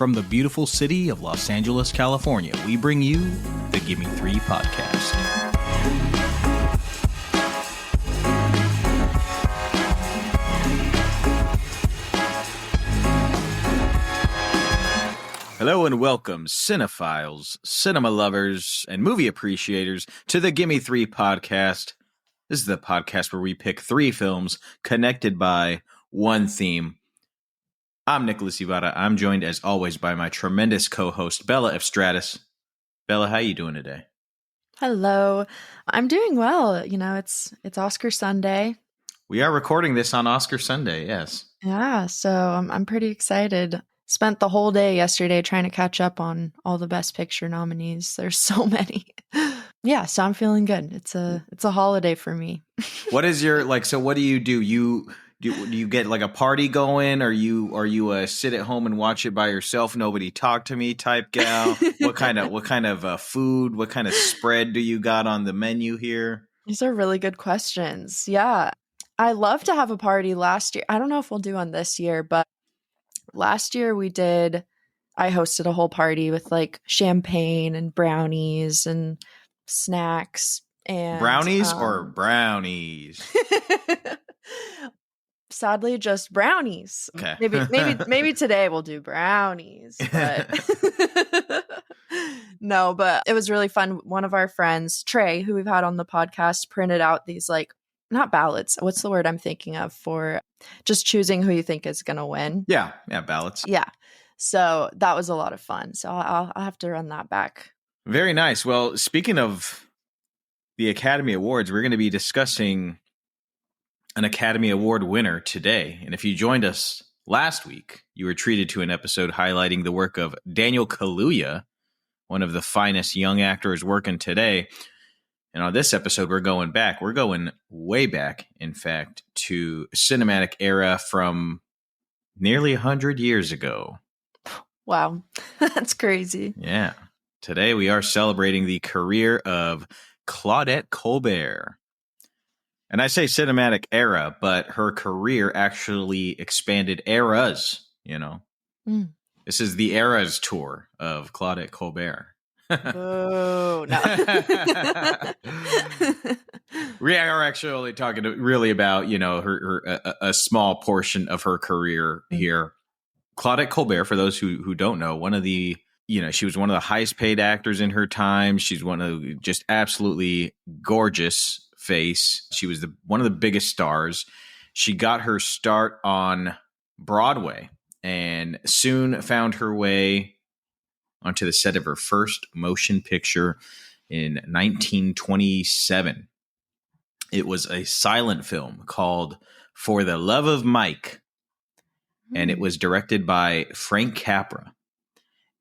From the beautiful city of Los Angeles, California, we bring you the Gimme Three podcast. Hello and welcome, cinephiles, cinema lovers, and movie appreciators to the Gimme Three podcast. This is the podcast where we pick three films connected by one theme. I'm Nicholas Ibarra. I'm joined, as always, by my tremendous co-host, Bella of Stratus. Bella, how you doing today? Hello. I'm doing well. You know, it's Oscar Sunday. We are recording this on Oscar Sunday, yes. Yeah, so I'm pretty excited. Spent the whole day yesterday trying to catch up on all the Best Picture nominees. There's so many. Yeah, so I'm feeling good. It's a holiday for me. What is your so what do you do? Do you get like a party going? Are you sit at home and watch it by yourself, nobody talk to me type gal? What kind of food, what kind of spread do you got on the menu here? These are really good questions. Yeah. I love to have a party last year. I don't know if we'll do one this year, but last year I hosted a whole party with like champagne and brownies and snacks and brownies or brownies? Sadly, just brownies. Okay. Maybe today we'll do brownies. But no, but it was really fun. One of our friends, Trey, who we've had on the podcast, printed out these not ballots. What's the word I'm thinking of for just choosing who you think is going to win? Yeah, ballots. Yeah. So that was a lot of fun. So I'll have to run that back. Very nice. Well, speaking of the Academy Awards, we're going to be discussing an Academy Award winner today. And if you joined us last week, you were treated to an episode highlighting the work of Daniel Kaluuya, one of the finest young actors working today. And on this episode, we're going back. We're going way back, in fact, to cinematic era from nearly 100 years ago. Wow. That's crazy. Yeah. Today, we are celebrating the career of Claudette Colbert. And I say cinematic era, but her career actually expanded eras, you know. Mm. This is the Eras tour of Claudette Colbert. Oh, no. We are actually only talking really about, a small portion of her career here. Claudette Colbert, for those who don't know, she was one of the highest paid actors in her time. She's one of just absolutely gorgeous face. She was one of the biggest stars. She got her start on Broadway and soon found her way onto the set of her first motion picture in 1927. It was a silent film called For the Love of Mike, and it was directed by Frank Capra,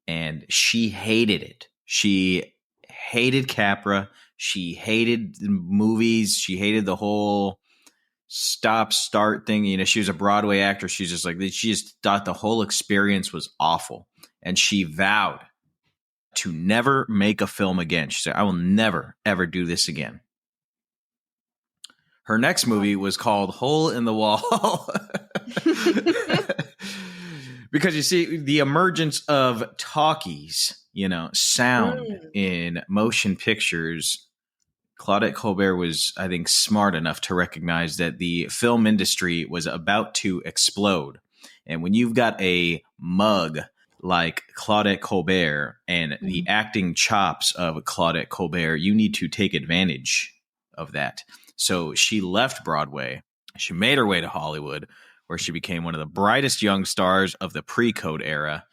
and she hated it. She hated Capra. She hated the movies. She hated the whole stop-start thing. You know, she was a Broadway actress. She just thought the whole experience was awful. And she vowed to never make a film again. She said, I will never, ever do this again. Her next movie was called Hole in the Wall. Because you see, the emergence of talkies, sound in motion pictures, Claudette Colbert was, I think, smart enough to recognize that the film industry was about to explode. And when you've got a mug like Claudette Colbert and the acting chops of Claudette Colbert, you need to take advantage of that. So she left Broadway. She made her way to Hollywood, where she became one of the brightest young stars of the pre-code era,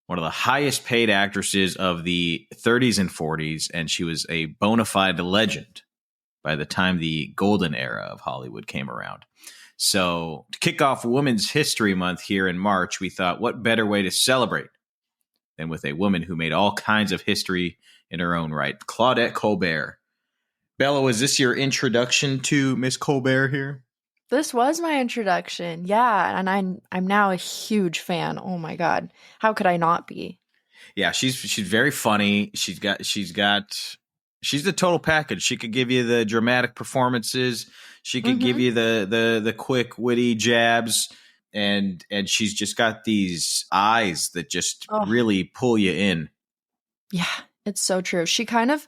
one of the highest paid actresses of the 30s and 40s, and she was a bona fide legend by the time the golden era of Hollywood came around. So to kick off Women's History Month here in March, we thought, what better way to celebrate than with a woman who made all kinds of history in her own right, Claudette Colbert. Bella, was this your introduction to Miss Colbert here? This was my introduction. Yeah, and I'm now a huge fan. Oh my God. How could I not be? Yeah, she's very funny. She's the total package. She could give you the dramatic performances. She could give you the quick, witty jabs. and she's just got these eyes that just really pull you in. Yeah, it's so true. She kind of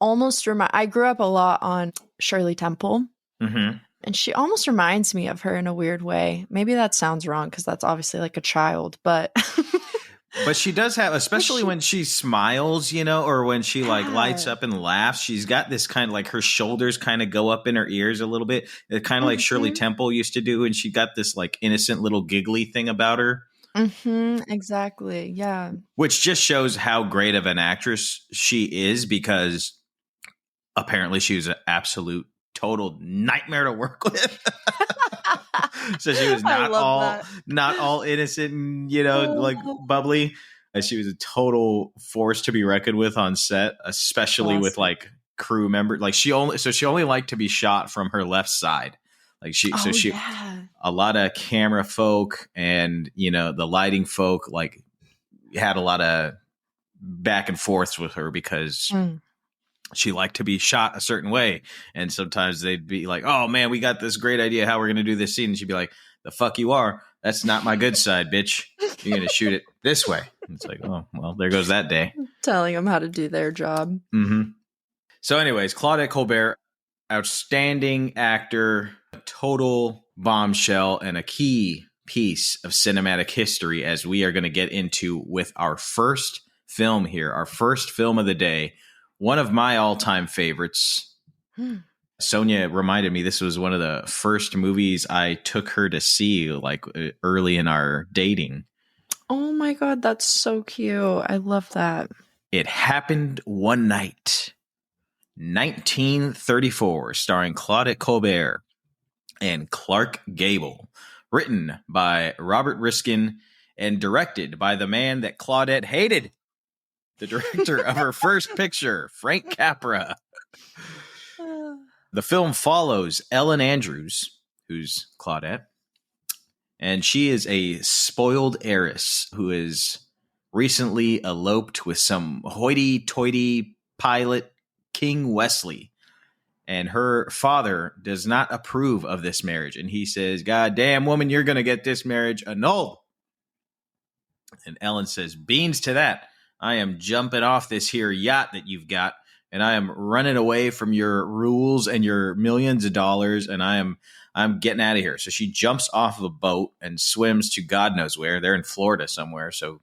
almost I grew up a lot on Shirley Temple. Mm-hmm. And she almost reminds me of her in a weird way. Maybe that sounds wrong because that's obviously like a child, but but she does have, especially when she smiles, you know, or when she like lights up and laughs, she's got this kind of like her shoulders kind of go up in her ears a little bit. It's kind of like Shirley Temple used to do. And she got this like innocent little giggly thing about her. Exactly. Yeah. Which just shows how great of an actress she is, because apparently she was an absolute total nightmare to work with. So she was not all innocent and, you know, like bubbly. She was a total force to be reckoned with on set, especially with like crew members. Like she only liked to be shot from her left side. Like a lot of camera folk and, you know, the lighting folk like had a lot of back and forths with her because she liked to be shot a certain way. And sometimes they'd be like, oh man, we got this great idea how we're going to do this scene. And she'd be like, the fuck you are. That's not my good side, bitch. You're going to shoot it this way. And it's like, oh, well, there goes that day. Telling them how to do their job. Mm-hmm. So anyways, Claudette Colbert, outstanding actor, a total bombshell, and a key piece of cinematic history, as we are going to get into with our first film here, our first film of the day. One of my all-time favorites. Sonja reminded me this was one of the first movies I took her to see, like early in our dating. Oh my God, that's so cute. I love that. It Happened One Night, 1934, starring Claudette Colbert and Clark Gable. Written by Robert Riskin and directed by the man that Claudette hated. The director of her first picture, Frank Capra. The film follows Ellen Andrews, who's Claudette, and she is a spoiled heiress who is recently eloped with some hoity-toity pilot, King Wesley. And her father does not approve of this marriage. And he says, God damn, woman, you're going to get this marriage annulled. And Ellen says, beans to that. I am jumping off this here yacht that you've got, and I am running away from your rules and your millions of dollars, and I'm getting out of here. So she jumps off of a boat and swims to God knows where. They're in Florida somewhere, so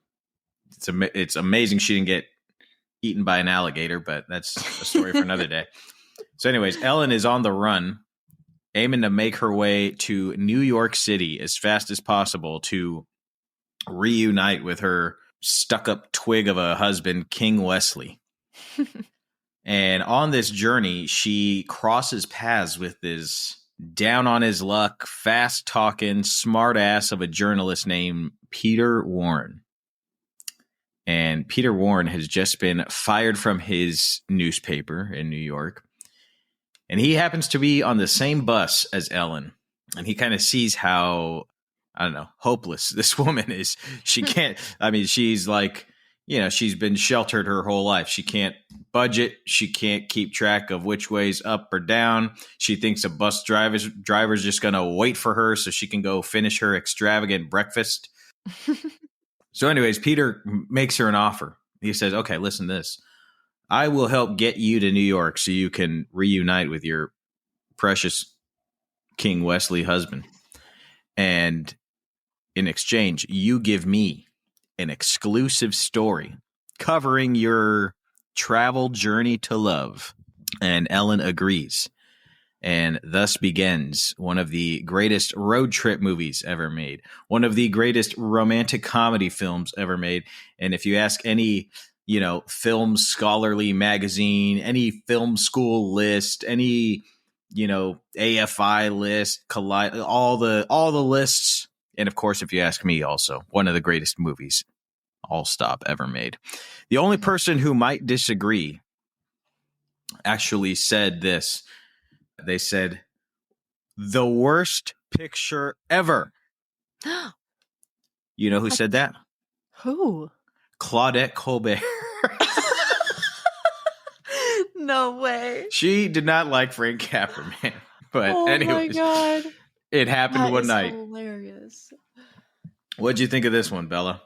it's amazing she didn't get eaten by an alligator, but that's a story for another day. So anyways, Ellen is on the run, aiming to make her way to New York City as fast as possible to reunite with her stuck-up twig of a husband, King Wesley. And on this journey, she crosses paths with this down-on-his-luck, fast-talking, smart-ass of a journalist named Peter Warren. And Peter Warren has just been fired from his newspaper in New York. And he happens to be on the same bus as Ellen. And he kind of sees how, I don't know, hopeless this woman is. She can't, I mean, she's like, you know, she's been sheltered her whole life. She can't budget. She can't keep track of which way's up or down. She thinks a bus driver's just going to wait for her so she can go finish her extravagant breakfast. So anyways, Peter makes her an offer. He says, okay, listen to this. I will help get you to New York so you can reunite with your precious King Wesley husband. And in exchange, you give me an exclusive story covering your travel journey to love. And Ellen agrees. And thus begins one of the greatest road trip movies ever made, one of the greatest romantic comedy films ever made. And if you ask any, you know, film scholarly magazine, any film school list, any, you know, AFI list, all the lists, and of course, if you ask me, also one of the greatest movies, all stop, ever made. The only person who might disagree actually said this. They said, the worst picture ever. You know who said that? Who? Claudette Colbert. No way. She did not like Frank Capra, man. But anyways, my God. it happened one night. Hilarious. What'd you think of this one, Bella?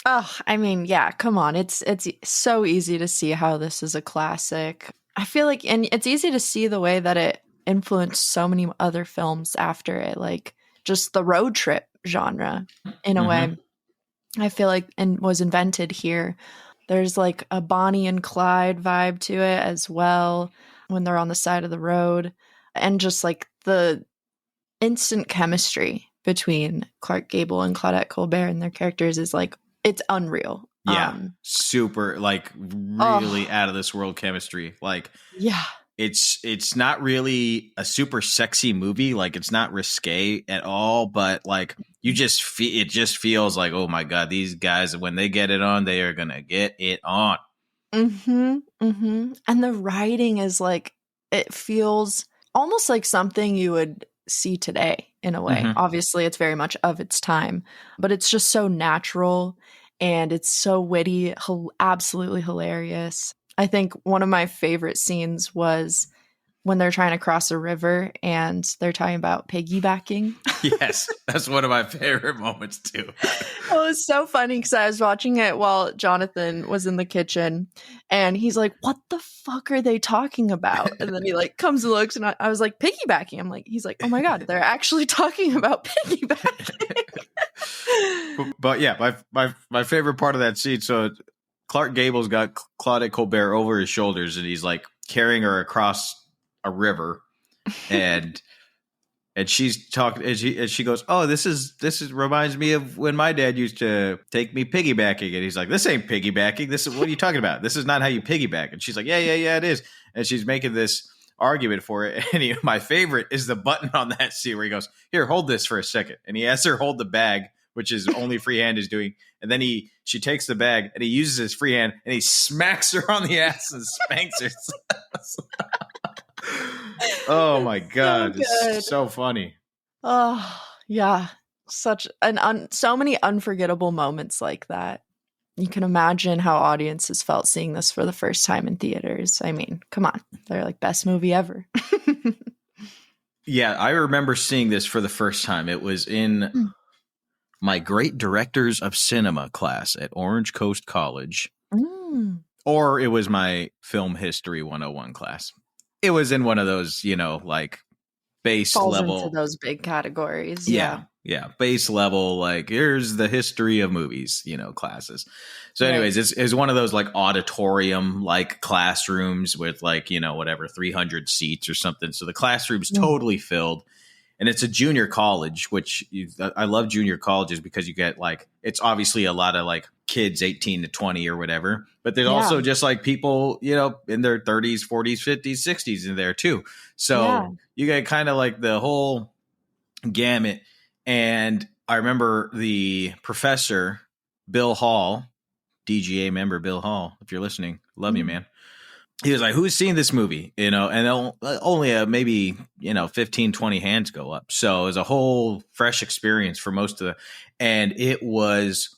Oh, I mean, yeah, come on. It's so easy to see how this is a classic. I feel like, and it's easy to see the way that it influenced so many other films after it, like just the road trip genre in a way. I feel like and was invented here. There's like a Bonnie and Clyde vibe to it as well when they're on the side of the road, and just like the instant chemistry between Clark Gable and Claudette Colbert and their characters is like it's unreal. Yeah, super, like really out of this world chemistry. Like, yeah, it's not really a super sexy movie. Like, it's not risque at all, but like you just it just feels like, oh my God, these guys, when they get it on, they are gonna get it on. And the writing is like, it feels almost like something you would see today in a way. Obviously, it's very much of its time, but it's just so natural and it's so witty, absolutely hilarious. I think one of my favorite scenes was when they're trying to cross a river and they're talking about piggybacking. Yes, that's one of my favorite moments too. It was so funny because I was watching it while Jonathan was in the kitchen and he's like, what the fuck are they talking about? And then he like comes and looks and I was like, piggybacking. I'm like, he's like, oh my God, they're actually talking about piggybacking. But yeah, my favorite part of that scene, so Clark Gable's got Claudette Colbert over his shoulders and he's like carrying her across a river, and she's talking, and she goes, "Oh, this is reminds me of when my dad used to take me piggybacking." And he's like, "This ain't piggybacking. This is, what are you talking about? This is not how you piggyback." And she's like, "Yeah, it is." And she's making this argument for it. And my favorite is the button on that scene where he goes, "Here, hold this for a second," and he has her hold the bag, which is only free hand is doing. And then she takes the bag and he uses his free hand and he smacks her on the ass and spanks her. Oh my God. So it's so funny. Oh, yeah. Such so many unforgettable moments like that. You can imagine how audiences felt seeing this for the first time in theaters. I mean, come on. They're like best movie ever. Yeah, I remember seeing this for the first time. It was in my great directors of cinema class at Orange Coast College. Or it was my film history 101 class. It was in one of those, like base Falls level into those big categories. Yeah. Base level, like here's the history of movies, classes. So anyways, it's one of those like auditorium, like classrooms with like, whatever, 300 seats or something. So the classroom's totally filled. And it's a junior college, which I love junior colleges because you get like, it's obviously a lot of like kids 18 to 20 or whatever, but there's also just like people, in their 30s, 40s, 50s, 60s in there too. So you get kind of like the whole gamut. And I remember the professor, Bill Hall, DGA member Bill Hall, if you're listening, love you, man. He was like, who's seen this movie? And only maybe, 15, 20 hands go up. So it was a whole fresh experience for most of and it was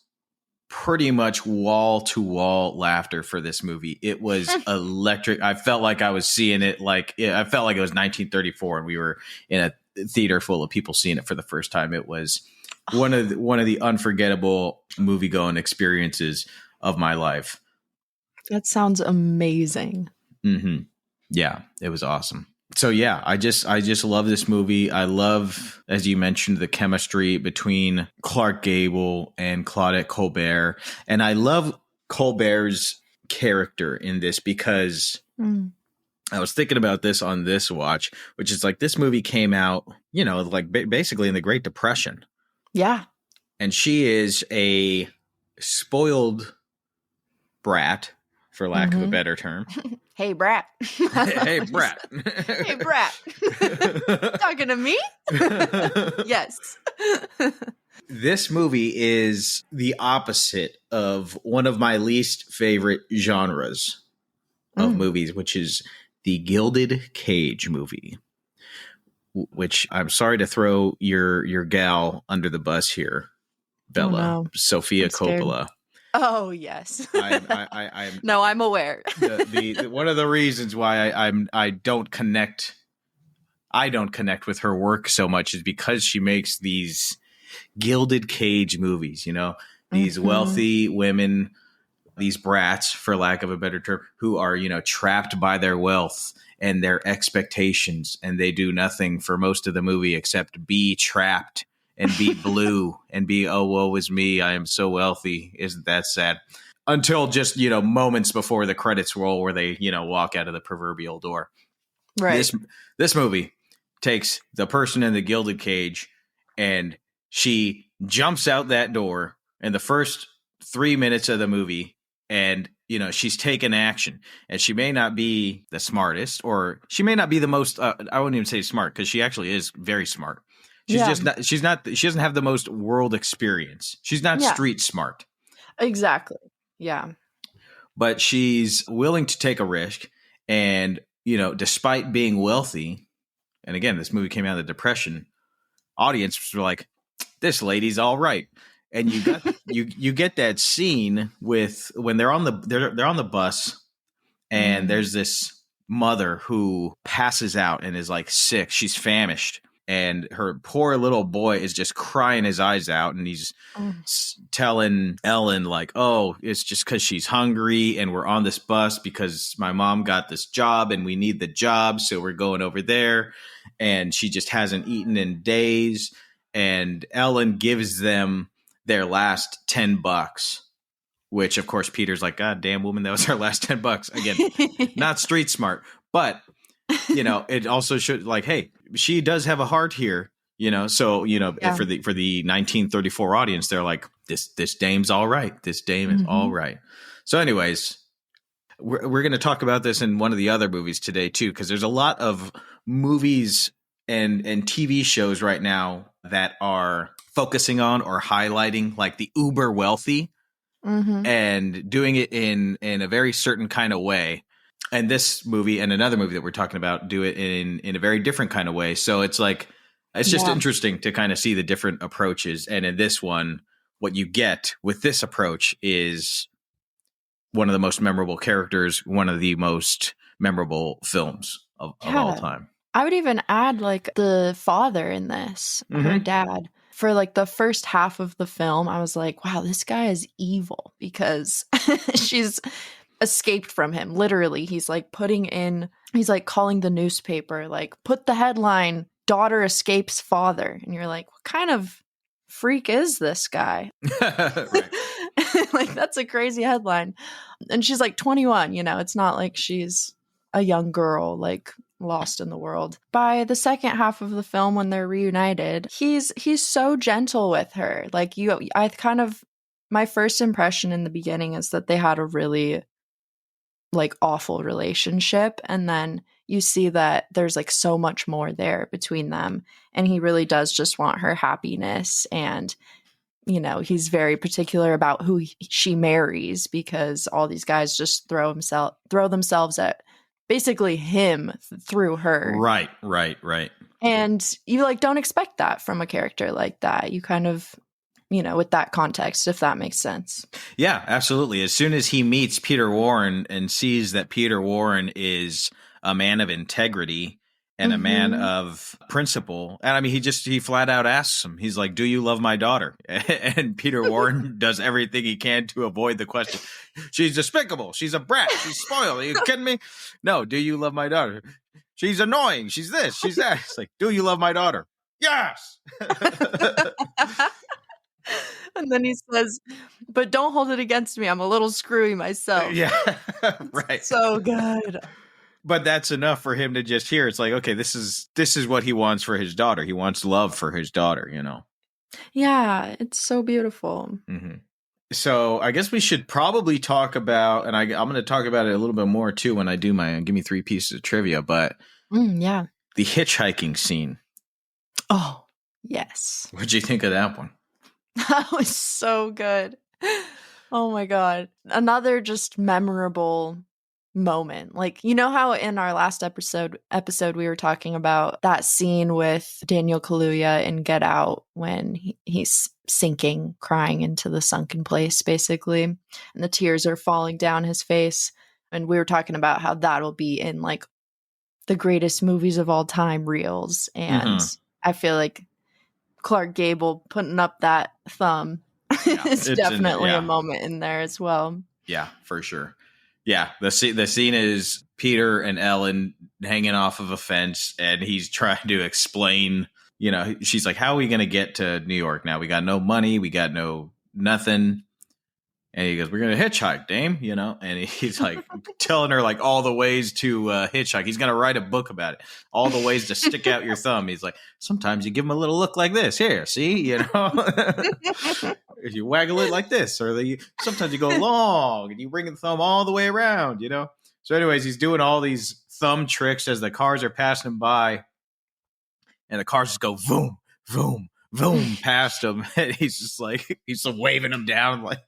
pretty much wall to wall laughter for this movie. It was electric. I felt like I was seeing it I felt like it was 1934 and we were in a theater full of people seeing it for the first time. It was one of the unforgettable movie going experiences of my life. That sounds amazing. Yeah, it was awesome. So yeah, I just love this movie. I love, as you mentioned, the chemistry between Clark Gable and Claudette Colbert. And I love Colbert's character in this because I was thinking about this on this watch, which is like this movie came out, like basically in the Great Depression. Yeah. And she is a spoiled brat, for lack of a better term. Hey, brat. Hey, brat. Hey, brat. Talking to me? Yes. This movie is the opposite of one of my least favorite genres of movies, which is the Gilded Cage movie, which I'm sorry to throw your gal under the bus here, Bella. Oh, no. Sofia Coppola. Oh, yes. I'm no, I'm aware. the one of the reasons why I don't connect with her work so much is because she makes these gilded cage movies, these Mhm. wealthy women, these brats, for lack of a better term, who are, trapped by their wealth and their expectations, and they do nothing for most of the movie except be trapped and be blue and be, oh, woe is me, I am so wealthy. Isn't that sad? Until just, moments before the credits roll where they, walk out of the proverbial door. Right. This movie takes the person in the gilded cage, and she jumps out that door in the first 3 minutes of the movie, and she's taken action. And she may not be the smartest, or she may not be the most I wouldn't even say smart, because she actually is very smart. She's just not, she doesn't have the most world experience. She's not street smart. Exactly. Yeah. But she's willing to take a risk, and despite being wealthy, and again, this movie came out of the Depression, audience were like, this lady's all right. And you got you get that scene with when they're on the bus, and there's this mother who passes out and is like sick. She's famished, and her poor little boy is just crying his eyes out, and he's telling Ellen like, oh, it's just because she's hungry, and we're on this bus because my mom got this job and we need the job, so we're going over there, and she just hasn't eaten in days. And Ellen gives them their last $10, which of course Peter's like, God damn, woman, that was our last $10. Again, not street smart, but it also should, like, hey, she does have a heart here, so for the 1934 audience, they're like, this dame's all right. This dame is all right. So anyways, we're going to talk about this in one of the other movies today too, because there's a lot of movies and TV shows right now that are focusing on or highlighting like the uber wealthy and doing it in a very certain kind of way. And this movie and another movie that we're talking about do it in a very different kind of way. So it's like, it's just interesting to kind of see the different approaches. And in this one, what you get with this approach is one of the most memorable characters, one of the most memorable films of all time. I would even add like the father in this, her dad. For like the first half of the film, I was like, wow, this guy is evil, because she's escaped from him. Literally, he's like calling the newspaper, like, put the headline, daughter escapes father. And you're like, what kind of freak is this guy? Like, that's a crazy headline. And she's like 21, it's not like she's a young girl, like lost in the world. By the second half of the film, when they're reunited, he's so gentle with her. Like, my first impression in the beginning is that they had a really like awful relationship, and then you see that there's like so much more there between them, and he really does just want her happiness. And he's very particular about who she marries, because all these guys just throw themselves at basically him through her. Right. And you like don't expect that from a character like that. You kind of, with that context, if that makes sense. Yeah, absolutely. As soon as he meets Peter Warren and sees that Peter Warren is a man of integrity and a man of principle, and I mean, he flat out asks him, he's like, do you love my daughter? And Peter Warren does everything he can to avoid the question. She's despicable. She's a brat. She's spoiled. Are you kidding me? No, do you love my daughter? She's annoying. She's this. She's that. It's like, do you love my daughter? Yes. And then he says, but don't hold it against me. I'm a little screwy myself. Yeah, right. So good. But that's enough for him to just hear. It's like, okay, this is what he wants for his daughter. He wants love for his daughter, Yeah, it's so beautiful. So I guess we should probably talk about, and I'm going to talk about it a little bit more too when I do my Gimme Three pieces of trivia, but the hitchhiking scene. Oh, yes. What'd you think of that one? That was so good. Oh my God. Another just memorable moment. Like, how in our last episode we were talking about that scene with Daniel Kaluuya in Get Out when he's sinking, crying into the sunken place, basically, and the tears are falling down his face. And we were talking about how that'll be in like the greatest movies of all time reels. And I feel like Clark Gable putting up that thumb. Yeah, it's definitely a moment in there as well. Yeah, for sure. Yeah, the scene is Peter and Ellen hanging off of a fence, and he's trying to explain, she's like, how are we going to get to New York now? We got no money. We got nothing. And he goes, we're going to hitchhike, dame, and he's like telling her like all the ways to hitchhike. He's going to write a book about it. All the ways to stick out your thumb. He's like, sometimes you give him a little look like this. Here, see, if you waggle it like this, or sometimes you go long and you bring the thumb all the way around, So anyways, he's doing all these thumb tricks as the cars are passing him by, and the cars just go boom, boom, boom past him, and he's just waving them down. Like,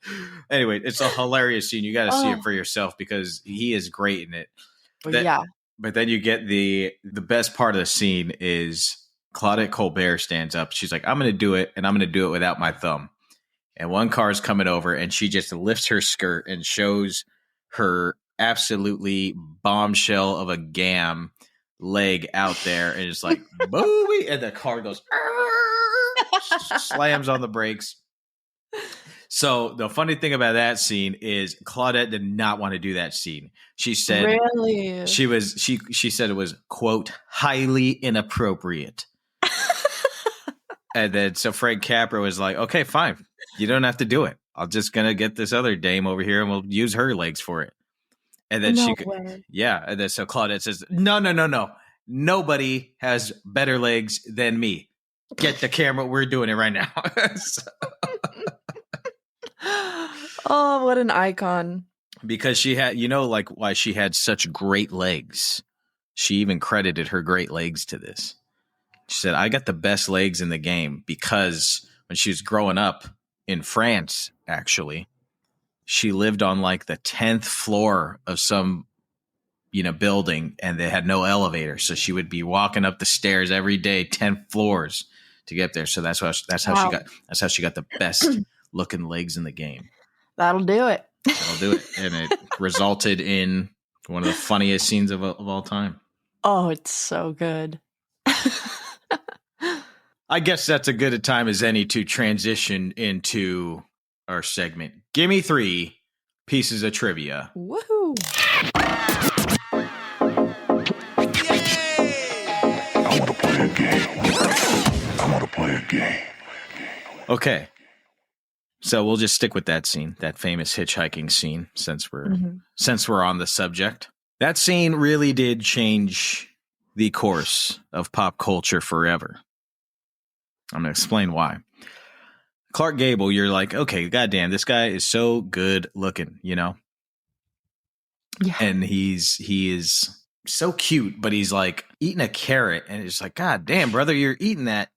anyway, it's a hilarious scene. You got to see it for yourself because he is great in it. But then you get the best part of the scene is Claudette Colbert stands up. She's like, I'm going to do it, and I'm going to do it without my thumb. And one car is coming over, and she just lifts her skirt and shows her absolutely bombshell of a gam leg out there, and it's like, booey, and the car goes, slams on the brakes. So the funny thing about that scene is Claudette did not want to do that scene. She said, really? She said it was, quote, highly inappropriate. And then so Frank Capra was like, okay, fine. You don't have to do it. I'm just going to get this other dame over here and we'll use her legs for it. And then and then so Claudette says, no. Nobody has better legs than me. Get the camera. We're doing it right now. Oh, what an icon. Because she had, why she had such great legs. She even credited her great legs to this. She said, I got the best legs in the game because when she was growing up in France, actually, she lived on like the 10th floor of some, building, and they had no elevator. So she would be walking up the stairs every day, 10 floors to get there. So that's how she got the best looking legs in the game. That'll do it. And it resulted in one of the funniest scenes of all time. Oh, it's so good. I guess that's a good a time as any to transition into our segment. Gimme Three Pieces of Trivia. Woohoo! I want to play a game. Okay. So we'll just stick with that scene, that famous hitchhiking scene, since we're on the subject. That scene really did change the course of pop culture forever. I'm going to explain why. Clark Gable, you're like, okay, goddamn, this guy is so good looking, Yeah. And he is so cute, but he's like eating a carrot, and it's like, God damn, brother, you're eating that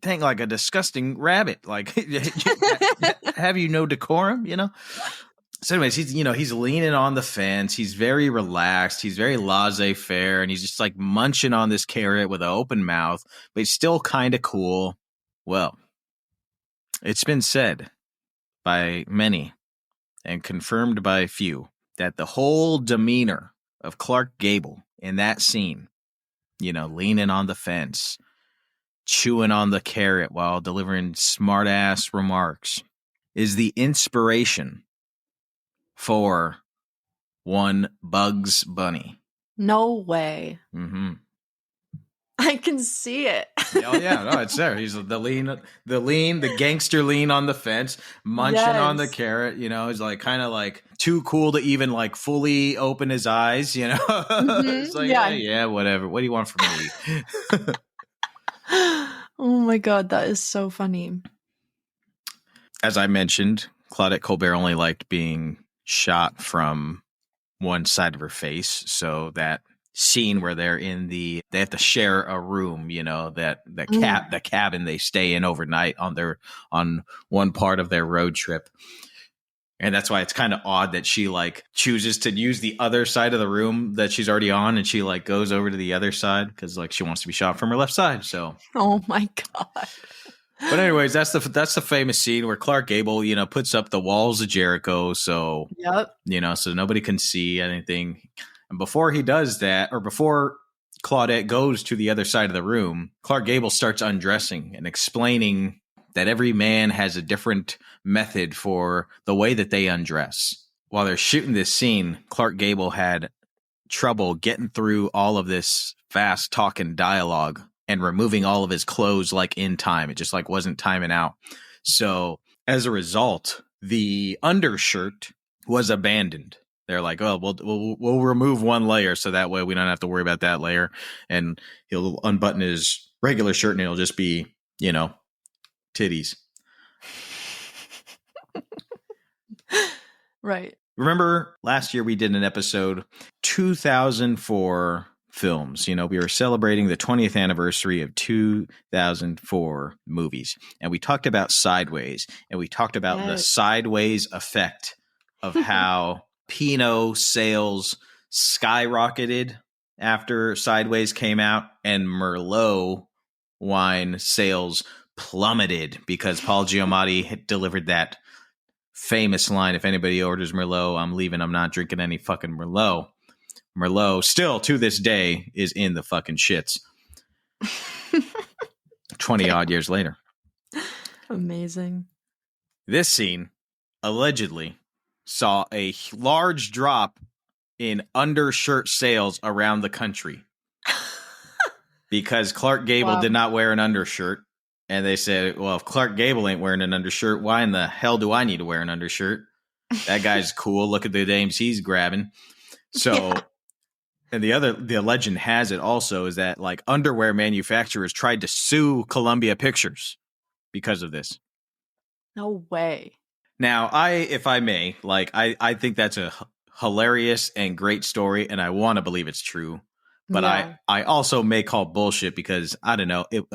thing like a disgusting rabbit. Like, have you no decorum, So anyways, he's leaning on the fence. He's very relaxed. He's very laissez-faire, and he's just like munching on this carrot with an open mouth, but he's still kind of cool. Well, it's been said by many and confirmed by a few that the whole demeanor of Clark Gable in that scene, leaning on the fence, chewing on the carrot while delivering smart-ass remarks, is the inspiration for one Bugs Bunny. No way. Mm-hmm. I can see it. Oh yeah, no, it's there. He's the gangster lean on the fence, munching on the carrot. He's like kind of like too cool to even like fully open his eyes. Mm-hmm. It's like yeah, whatever. What do you want from me? Oh my God, that is so funny. As I mentioned, Claudette Colbert only liked being shot from one side of her face, so that scene where they have to share a room, the cabin they stay in overnight on one part of their road trip. And that's why it's kind of odd that she like chooses to use the other side of the room that she's already on, and she like goes over to the other side because like she wants to be shot from her left side. So oh my God. But anyways, that's the famous scene where Clark Gable, puts up the walls of Jericho, so so nobody can see anything. And before he does that, or before Claudette goes to the other side of the room, Clark Gable starts undressing and explaining that every man has a different method for the way that they undress. While they're shooting this scene, Clark Gable had trouble getting through all of this fast talking dialogue and removing all of his clothes like in time. It just like wasn't timing out. So as a result, the undershirt was abandoned. They're like, oh, we'll remove one layer so that way we don't have to worry about that layer. And he'll unbutton his regular shirt and it'll just be, titties. Right. Remember last year we did an episode 2004 films. We were celebrating the 20th anniversary of 2004 movies. And we talked about Sideways, and we talked about the Sideways effect of how Pinot sales skyrocketed after Sideways came out, and Merlot wine sales plummeted because Paul Giamatti had delivered that famous line, if anybody orders Merlot, I'm leaving. I'm not drinking any fucking Merlot. Merlot, still to this day, is in the fucking shits. 20 odd years later. Amazing. This scene allegedly saw a large drop in undershirt sales around the country because Clark Gable did not wear an undershirt. And they said, well, if Clark Gable ain't wearing an undershirt, why in the hell do I need to wear an undershirt? That guy's cool. Look at the dames he's grabbing. So, and the legend has it also is that like underwear manufacturers tried to sue Columbia Pictures because of this. No way. Now, if I may, I think that's a hilarious and great story, and I want to believe it's true. But I also may call bullshit because I don't know. It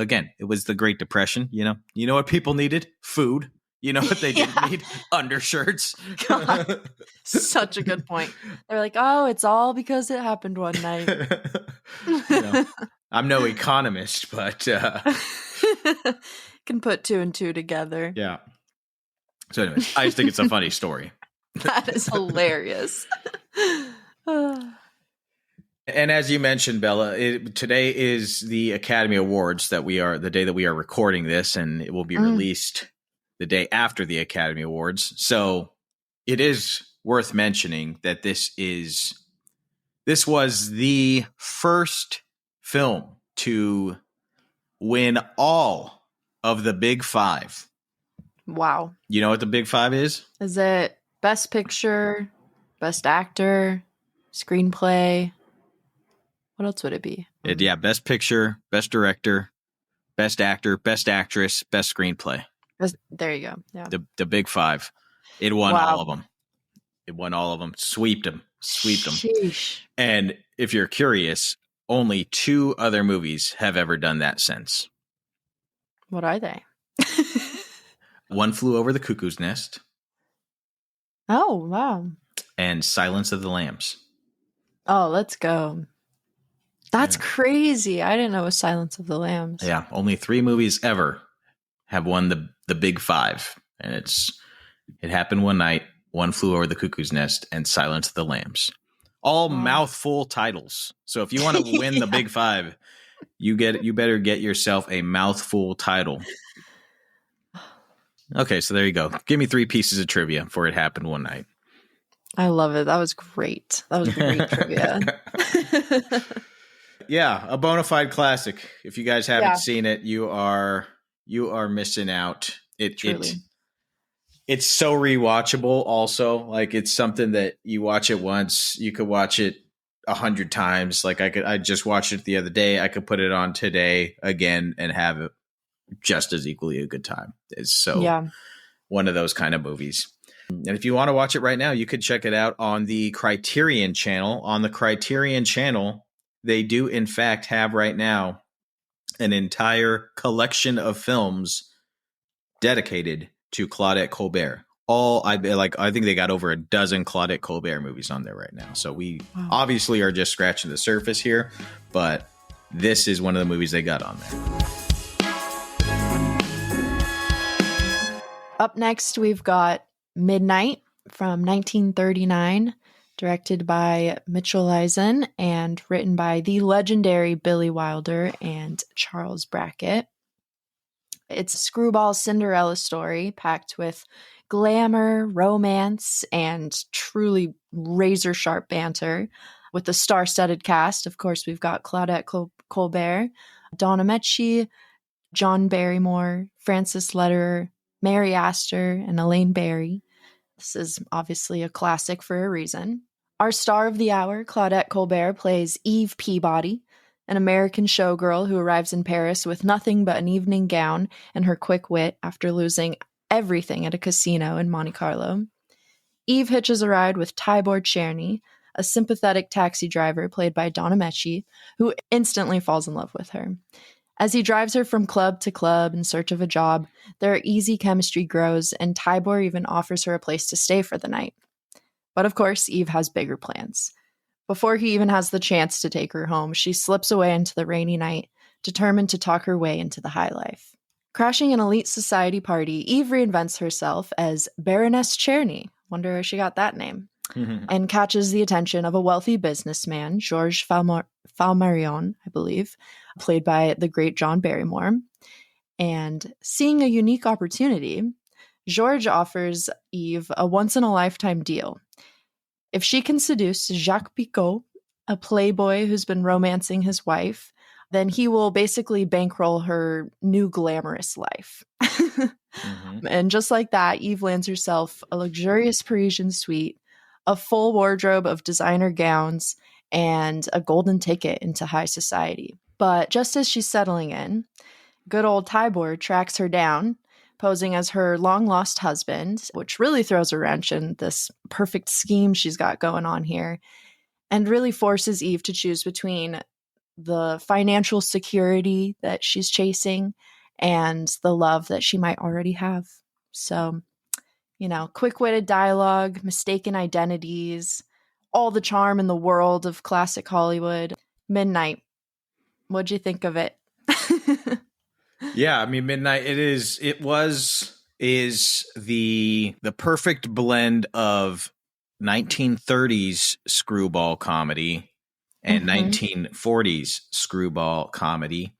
was the Great Depression. You know what people needed? Food. You know what they didn't need? Undershirts. God, such a good point. They're like, oh, it's all because it happened one night. I'm no economist, but can put two and two together. Yeah. So, anyways, I just think it's a funny story. That is hilarious. And as you mentioned, Bella, today is the Academy Awards the day that we are recording this, and it will be released the day after the Academy Awards. So it is worth mentioning that this was the first film to win all of the Big Five. Wow. You know what the Big Five is? Is it Best Picture, Best Actor, Screenplay? What else would it be? Best Picture, Best Director, Best Actor, Best Actress, Best Screenplay. There you go. Yeah. The Big Five. It won all of them. It won all of them. Sweeped them. Sheesh. And if you're curious, only 2 other movies have ever done that since. What are they? One Flew Over the Cuckoo's Nest. Oh, wow. And Silence of the Lambs. Oh, let's go. That's crazy. I didn't know it was Silence of the Lambs. Yeah, only 3 movies ever have won the Big Five. And it happened one night, One Flew Over the Cuckoo's Nest, and Silence of the Lambs. All mouthful titles. So if you want to win the Big Five, you better get yourself a mouthful title. Okay, so there you go. Give me 3 pieces of trivia for It Happened One Night. I love it. That was great. That was great trivia. Yeah, a bona fide classic. If you guys haven't seen it, you are missing out. It's so rewatchable also. Like it's something that you watch it once, you could watch it 100 times. Like I just watched it the other day. I could put it on today again and have it just as equally a good time. It's so one of those kind of movies. And if you want to watch it right now, you could check it out on the Criterion channel. On the Criterion channel, they do in fact have right now an entire collection of films dedicated to Claudette Colbert. I think they got over a dozen Claudette Colbert movies on there right now. So we obviously are just scratching the surface here, but this is one of the movies they got on there. Up next, we've got Midnight from 1939, directed by Mitchell Eisen and written by the legendary Billy Wilder and Charles Brackett. It's a screwball Cinderella story packed with glamour, romance, and truly razor-sharp banter. With the star-studded cast, of course, we've got Claudette Colbert, Donna Mecci, John Barrymore, Francis Lederer, Mary Astor, and Elaine Barry. This is obviously a classic for a reason. Our star of the hour, Claudette Colbert, plays Eve Peabody, an American showgirl who arrives in Paris with nothing but an evening gown and her quick wit after losing everything at a casino in Monte Carlo. Eve hitches a ride with Tibor Cherny, a sympathetic taxi driver played by Donna Mecci, who instantly falls in love with her. As he drives her from club to club in search of a job, their easy chemistry grows, and Tibor even offers her a place to stay for the night. But of course, Eve has bigger plans. Before he even has the chance to take her home, she slips away into the rainy night, determined to talk her way into the high life. Crashing an elite society party, Eve reinvents herself as Baroness Cherny. Wonder where she got that name. And catches the attention of a wealthy businessman, Georges Falmarion, I believe, played by the great John Barrymore. And seeing a unique opportunity, Georges offers Eve a once-in-a-lifetime deal. If she can seduce Jacques Picot, a playboy who's been romancing his wife, then he will basically bankroll her new glamorous life. And just like that, Eve lands herself a luxurious Parisian suite, a full wardrobe of designer gowns, and a golden ticket into high society. But just as she's settling in, good old Tibor tracks her down, posing as her long-lost husband, which really throws a wrench in this perfect scheme she's got going on here, and really forces Eve to choose between the financial security that she's chasing and the love that she might already have. So, you know, quick-witted dialogue, mistaken identities, all the charm in the world of classic Hollywood. Midnight. What'd you think of it? Yeah, I mean, Midnight, is the perfect blend of 1930s screwball comedy and 1940s screwball comedy.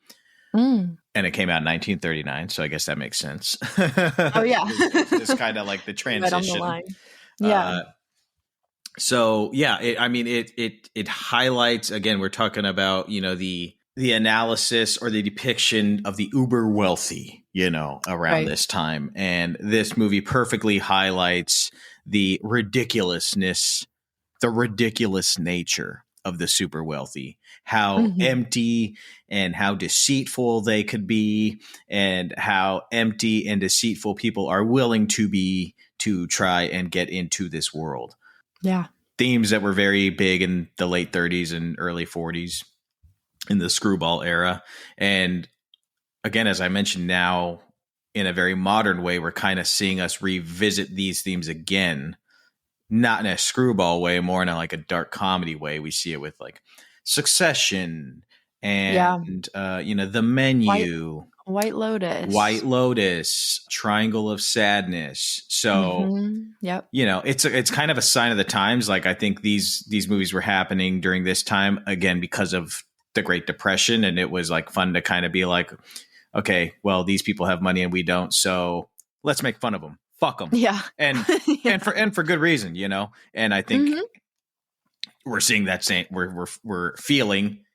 And it came out in 1939, so I guess that makes sense. Oh, yeah. It's kind of like the transition. Right on the line. Yeah. It highlights, again, we're talking about, you know, the analysis or the depiction of the uber wealthy, you know, around this time. And this movie perfectly highlights the ridiculous nature of the super wealthy, how empty and how deceitful they could be, and how empty and deceitful people are willing to be to try and get into this world. Yeah. Themes that were very big in the late 30s and early 40s in the screwball era. And again, as I mentioned, now in a very modern way, we're kind of seeing us revisit these themes again, not in a screwball way, more in a, like a dark comedy way. We see it with like Succession and, The Menu, White Lotus, Triangle of Sadness. So, you know, it's kind of a sign of the times. Like, I think these movies were happening during this time, again, because of the Great Depression. And it was like fun to kind of be like, okay, well, these people have money and we don't, so let's make fun of them. Fuck them. Yeah. And and for good reason, you know. And I think we're seeing that same, we're feeling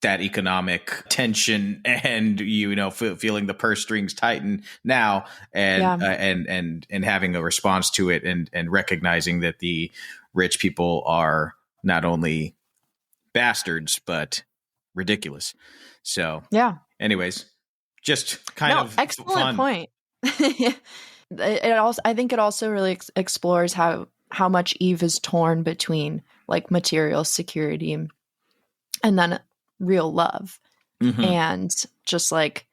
that economic tension, and you know, feeling the purse strings tighten now, and having a response to it, and recognizing that the rich people are not only bastards but ridiculous. So anyways, just kind of excellent fun. point. I think it also really explores how much Eve is torn between like material security and then real love. And just like,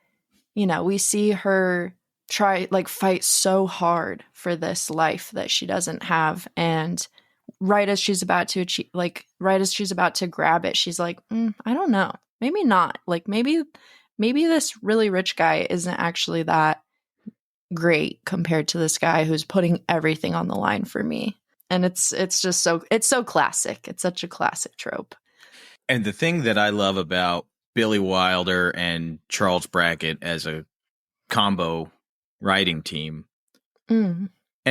you know, we see her fight so hard for this life that she doesn't have, and right as she's about to achieve, like right as she's about to grab it, she's like, I don't know, maybe not, like maybe this really rich guy isn't actually that great compared to this guy who's putting everything on the line for me. And it's just so classic. It's such a classic trope. And the thing that I love about Billy Wilder and Charles Brackett as a combo writing team, and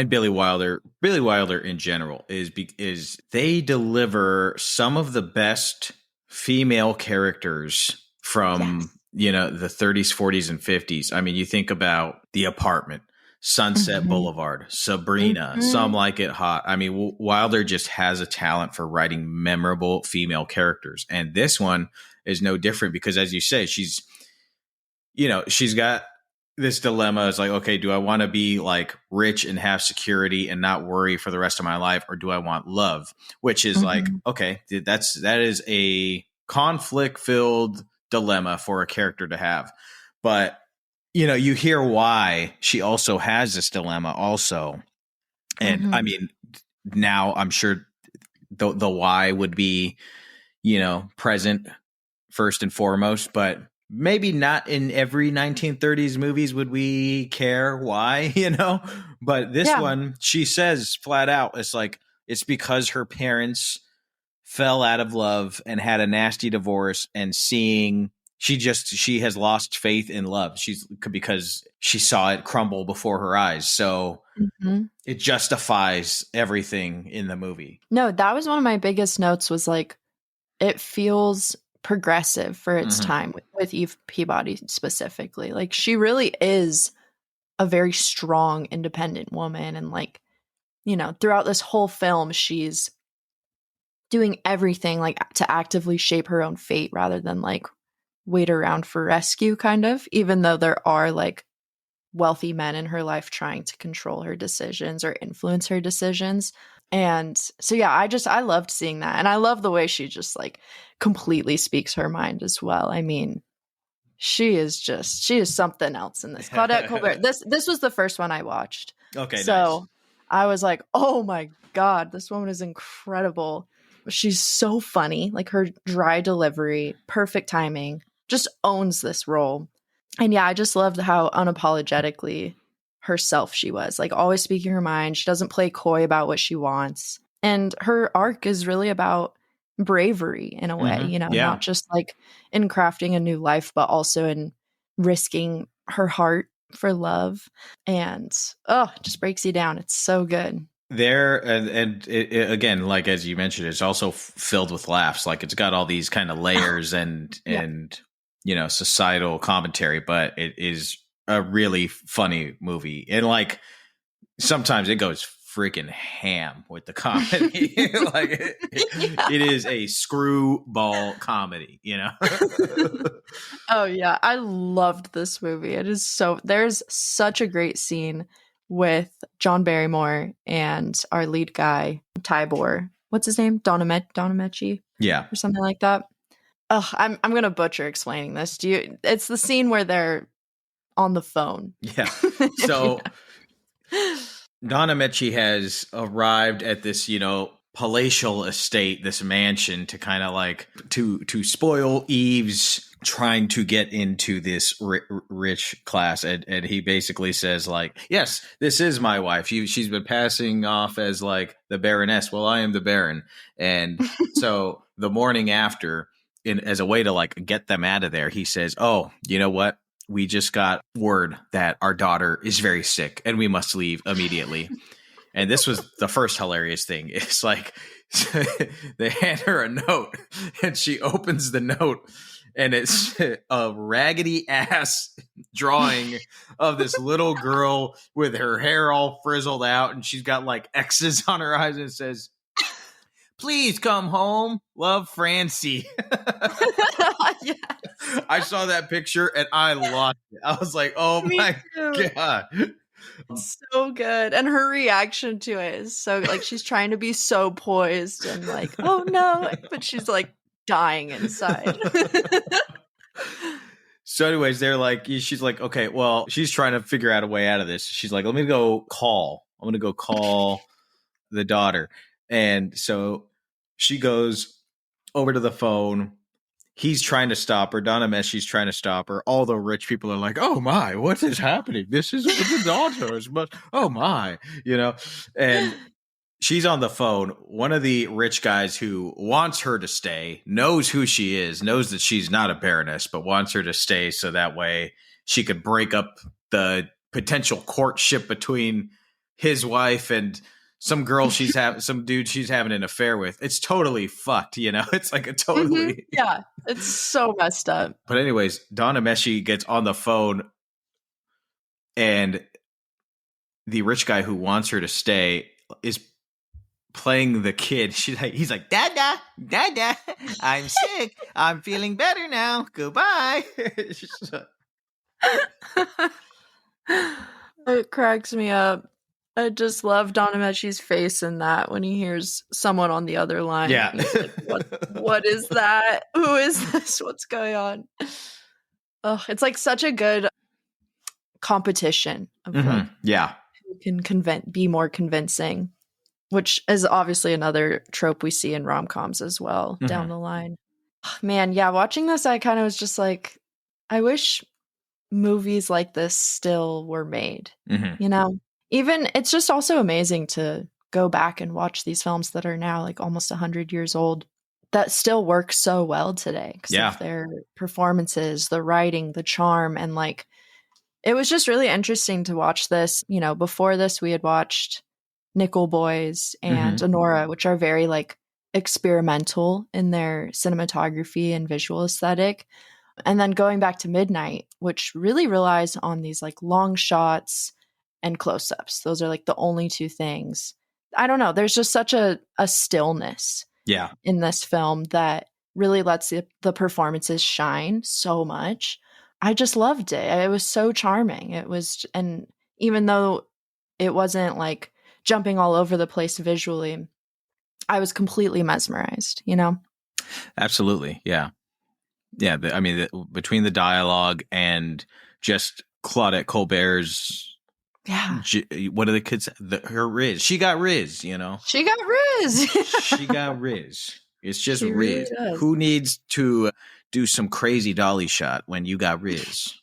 Billy Wilder in general, is they deliver some of the best female characters from the 30s, 40s, and 50s. I mean, you think about The Apartment, Sunset Boulevard, Sabrina, Some Like It Hot. I mean, Wilder just has a talent for writing memorable female characters. And this one is no different because, as you say, she's got this dilemma. It's like, okay, do I want to be like rich and have security and not worry for the rest of my life? Or do I want love? Which is like, okay, that is a conflict filled dilemma for a character to have. But you hear why she also has this dilemma also. And I mean, now I'm sure the why would be, present first and foremost, but maybe not in every 1930s movies would we care why, but this one, she says flat out, it's like, it's because her parents fell out of love and had a nasty divorce, and she has lost faith in love. Because she saw it crumble before her eyes. So it justifies everything in the movie. No, that was one of my biggest notes, was like, it feels progressive for its time with Eve Peabody specifically. Like, she really is a very strong, independent woman. And like, throughout this whole film, she's doing everything like to actively shape her own fate rather than like wait around for rescue, kind of, even though there are like wealthy men in her life trying to control her decisions or influence her decisions. And so, yeah, I loved seeing that. And I love the way she just like completely speaks her mind as well. I mean, she is something else in this. Claudette Colbert. This was the first one I watched. Okay. So nice. I was like, oh my God, this woman is incredible. She's so funny. Like, her dry delivery, perfect timing, just owns this role. And yeah, I just loved how unapologetically herself she was, like always speaking her mind. She doesn't play coy about what she wants. And her arc is really about bravery in a way, not just like in crafting a new life, but also in risking her heart for love. And it just breaks you down. It's so good. There and it, again, like as you mentioned, it's also filled with laughs. Like, it's got all these kind of layers and societal commentary, but it is a really funny movie. And like, sometimes it goes freaking ham with the comedy. Like, it is a screwball comedy, Oh yeah, I loved this movie. It is there's such a great scene with John Barrymore and our lead guy, Tybor. What's his name? Donamechi? Yeah. Or something like that. Oh, I'm gonna butcher explaining this. It's the scene where they're on the phone. Yeah. So Donamechi has arrived at this, palatial estate, this mansion, to kind of like to spoil Eve's trying to get into this rich class. And he basically says like, yes, this is my wife. She's been passing off as like the Baroness. Well, I am the Baron. And so the morning after, as a way to like get them out of there, he says, oh, you know what? We just got word that our daughter is very sick and we must leave immediately. And this was the first hilarious thing. It's like they hand her a note and she opens the note and it's a raggedy ass drawing of this little girl with her hair all frizzled out. And she's got like X's on her eyes and it says, please come home. Love, Francie. Yes. I saw that picture and I lost it. I was like, oh my God. So good. And her reaction to it is so like, she's trying to be so poised and like, oh no, but she's like dying inside. So anyways, she's like, okay, well, she's trying to figure out a way out of this. She's like, I'm going to go call the daughter. And so she goes over to the phone. He's trying to stop her. Donna Meshi's trying to stop her. All the rich people are like, oh my, what is happening? This is the daughter. But oh my, and she's on the phone. One of the rich guys who wants her to stay, knows who she is, knows that she's not a baroness, but wants her to stay so that way she could break up the potential courtship between his wife and some girl some dude she's having an affair with. It's totally fucked, you know? It's like a totally... Yeah, it's so messed up. But anyways, Donna Meshi gets on the phone and the rich guy who wants her to stay is playing the kid. He's like, Dada, Dada, I'm sick. I'm feeling better now. Goodbye. It cracks me up. I just love Donna Meshi's face in that when he hears someone on the other line. Yeah. He's like, what is that? Who is this? What's going on? Oh, it's like such a good competition of like, who can be more convincing, which is obviously another trope we see in rom-coms as well down the line. Man, yeah, watching this, I kind of was just like, I wish movies like this still were made, you know? Even, it's just also amazing to go back and watch these films that are now like almost 100 years old that still work so well today because of their performances, the writing, the charm, and like, it was just really interesting to watch this. You know, before this, we had watched Nickel Boys and Honora, which are very like experimental in their cinematography and visual aesthetic. And then going back to Midnight, which really relies on these like long shots and close-ups. Those are like the only two things. I don't know. There's just such a stillness in this film that really lets the performances shine so much. I just loved it. It was so charming. It was, and even though it wasn't like jumping all over the place visually, I was completely mesmerized, you know? Absolutely. Yeah. Yeah. Between the dialogue and just Claudette Colbert's, what do the kids? Her Riz. She got Riz, you know? She got Riz. She got Riz. It's just She Riz. really Who needs to do some crazy dolly shot when you got Riz?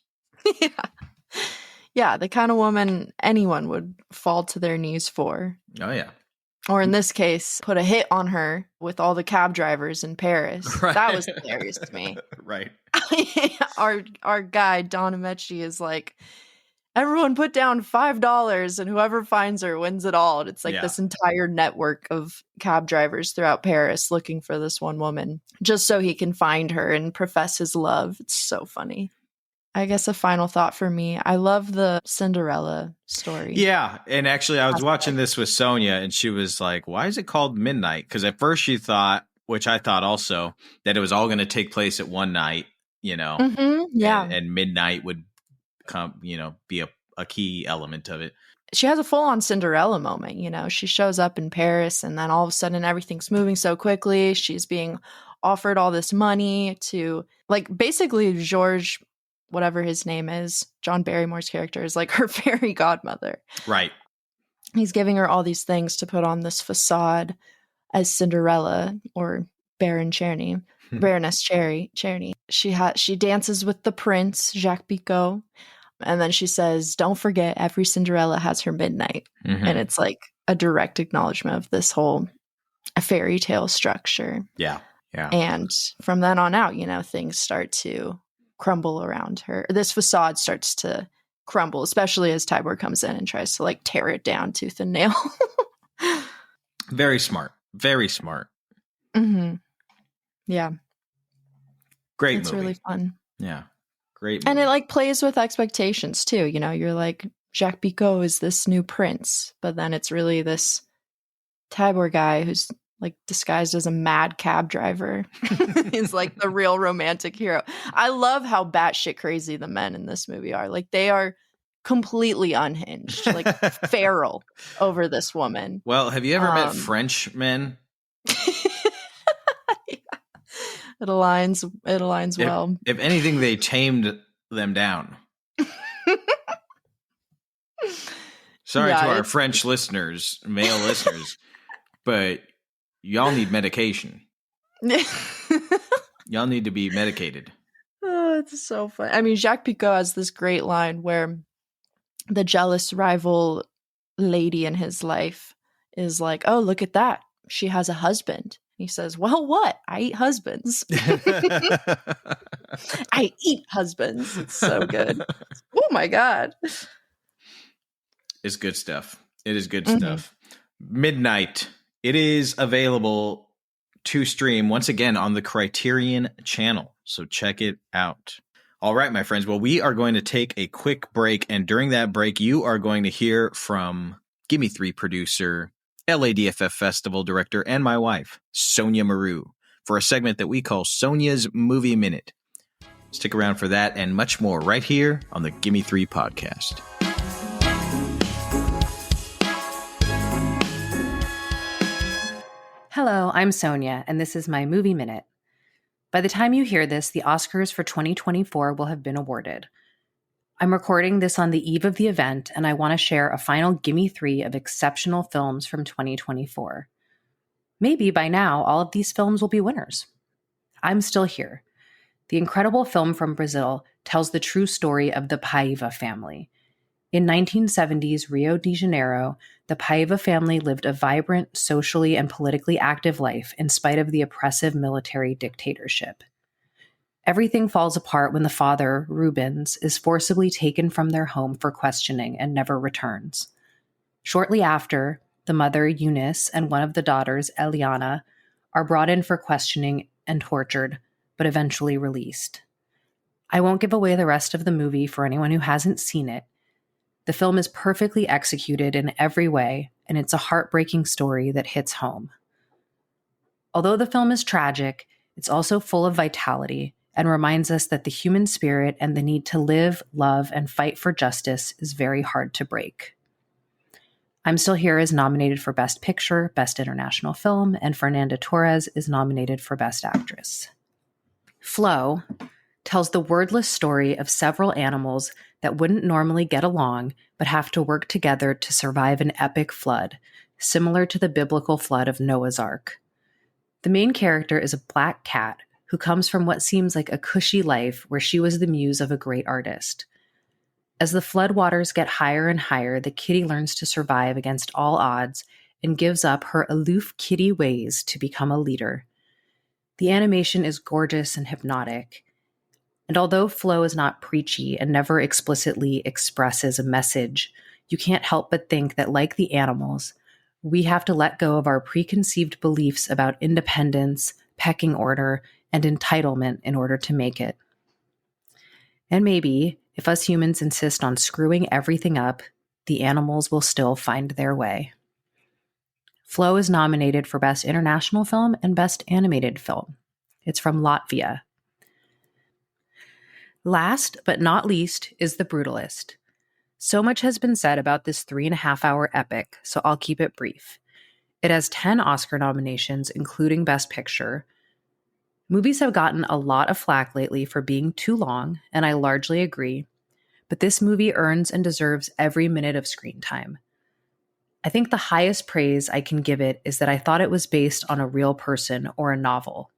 Yeah, the kind of woman anyone would fall to their knees for. Oh, yeah. Or in this case, put a hit on her with all the cab drivers in Paris. Right. That was hilarious to me. Right. Our guy, Don Ameche, is like, everyone put down $5 and whoever finds her wins it all. And it's like this entire network of cab drivers throughout Paris looking for this one woman just so he can find her and profess his love. It's so funny. I guess a final thought for me. I love the Cinderella story. Yeah. And actually, I was watching this with Sonia and she was like, why is it called Midnight? Because at first she thought, which I thought also, that it was all going to take place at one night, you know? Yeah. And midnight would come, be a key element of it. She has a full-on Cinderella moment, you know? She shows up in Paris and then all of a sudden everything's moving so quickly. She's being offered all this money to, like, basically Georges, whatever his name is, John Barrymore's character, is like her fairy godmother. Right. He's giving her all these things to put on this facade as Cinderella or Baroness Czerny. She dances with the prince, Jacques Picot. And then she says, don't forget, every Cinderella has her midnight. And it's like a direct acknowledgement of this whole fairy tale structure. Yeah. Yeah. And from then on out, things start to crumble around her. This facade starts to crumble, especially as Tybor comes in and tries to like tear it down tooth and nail. Very smart. Very smart. Yeah. Great it's movie. Really fun. Yeah. Great movie. And it like plays with expectations too. You're like, Jacques Picot is this new prince, but then it's really this Tybor guy who's like disguised as a mad cab driver. He's like the real romantic hero. I love how batshit crazy the men in this movie are. Like they are completely unhinged, like feral over this woman. Well, have you ever met French men? It aligns well. If anything, they tamed them down. Sorry to our French listeners, male listeners, but y'all need medication. Y'all need to be medicated. Oh, it's so funny. I mean, Jacques Picot has this great line where the jealous rival lady in his life is like, oh, look at that. She has a husband. He says, well, what? I eat husbands. I eat husbands. It's so good. Oh my God. It's good stuff. It is good stuff. Midnight. It is available to stream once again on the Criterion channel. So check it out. All right, my friends. Well, we are going to take a quick break. And during that break, you are going to hear from Gimme Three producer, LADFF Festival director, and my wife, Sonja Mereu, for a segment that we call Sonja's Movie Minute. Stick around for that and much more right here on the Gimme Three podcast. Hello, I'm Sonja, and this is my Movie Minute. By the time you hear this, the Oscars for 2024 will have been awarded. I'm recording this on the eve of the event, and I want to share a final Gimme Three of exceptional films from 2024. Maybe by now, all of these films will be winners. I'm Still Here. The incredible film from Brazil tells the true story of the Paiva family. In 1970s Rio de Janeiro, the Paiva family lived a vibrant, socially and politically active life in spite of the oppressive military dictatorship. Everything falls apart when the father, Rubens, is forcibly taken from their home for questioning and never returns. Shortly after, the mother, Eunice, and one of the daughters, Eliana, are brought in for questioning and tortured, but eventually released. I won't give away the rest of the movie for anyone who hasn't seen it. The film is perfectly executed in every way, and it's a heartbreaking story that hits home. Although the film is tragic, it's also full of vitality and reminds us that the human spirit and the need to live, love, and fight for justice is very hard to break. I'm Still Here is nominated for Best Picture, Best International Film, and Fernanda Torres is nominated for Best Actress. Flow tells the wordless story of several animals that wouldn't normally get along but have to work together to survive an epic flood, similar to the biblical flood of Noah's Ark. The main character is a black cat who comes from what seems like a cushy life where she was the muse of a great artist. As the floodwaters get higher and higher, the kitty learns to survive against all odds and gives up her aloof kitty ways to become a leader. The animation is gorgeous and hypnotic. And although Flow is not preachy and never explicitly expresses a message, you can't help but think that, like the animals, we have to let go of our preconceived beliefs about independence, pecking order, and entitlement in order to make it. And maybe, if us humans insist on screwing everything up, the animals will still find their way. Flow is nominated for Best International Film and Best Animated Film. It's from Latvia. Last but not least is The Brutalist. So much has been said about this 3.5-hour epic, so I'll keep it brief. It has 10 Oscar nominations, including Best Picture. Movies have gotten a lot of flack lately for being too long, and I largely agree, but this movie earns and deserves every minute of screen time. I think the highest praise I can give it is that I thought it was based on a real person or a novel.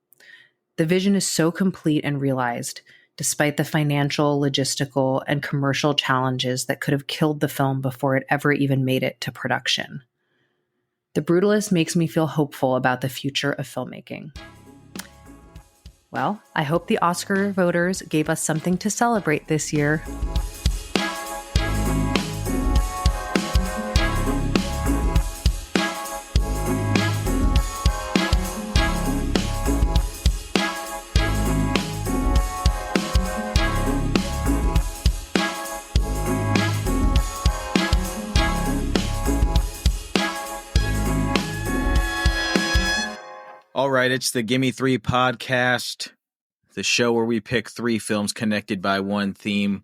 The vision is so complete and realized, despite the financial, logistical, and commercial challenges that could have killed the film before it ever even made it to production. The Brutalist makes me feel hopeful about the future of filmmaking. Well, I hope the Oscar voters gave us something to celebrate this year. All right, it's the Gimme Three podcast, the show where we pick 3 films connected by one theme.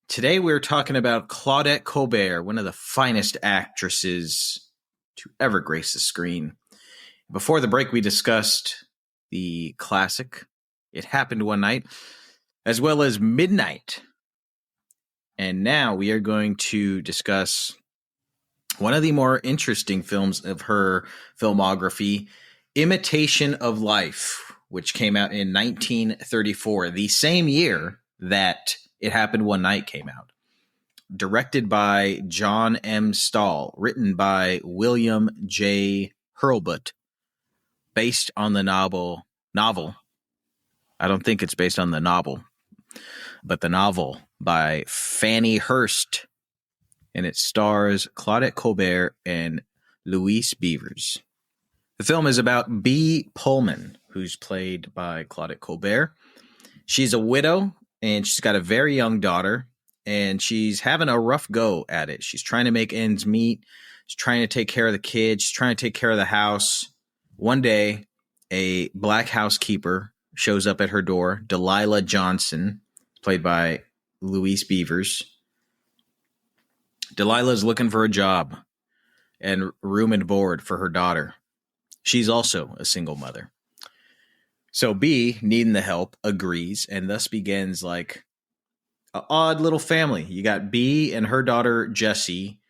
Today we're talking about Claudette Colbert, one of the finest actresses to ever grace the screen. Before the break, we discussed the classic, It Happened One Night, as well as Midnight. And now we are going to discuss one of the more interesting films of her filmography, Imitation of Life, which came out in 1934, the same year that It Happened One Night came out. directed by John M. Stahl, written by William J. Hurlbut, based on the novel. I don't think it's based on the novel, but the novel by Fannie Hurst, and it stars Claudette Colbert and Louise Beavers. The film is about Bee Pullman, who's played by Claudette Colbert. She's a widow, and she's got a very young daughter, and she's having a rough go at it. She's trying to make ends meet. She's trying to take care of the kids. She's trying to take care of the house. One day, a black housekeeper shows up at her door, Delilah Johnson, played by Louise Beavers. Delilah's looking for a job and room and board for her daughter. She's also a single mother. So Bee, needing the help, agrees, and thus begins like an odd little family. You got Bee and her daughter Jessie.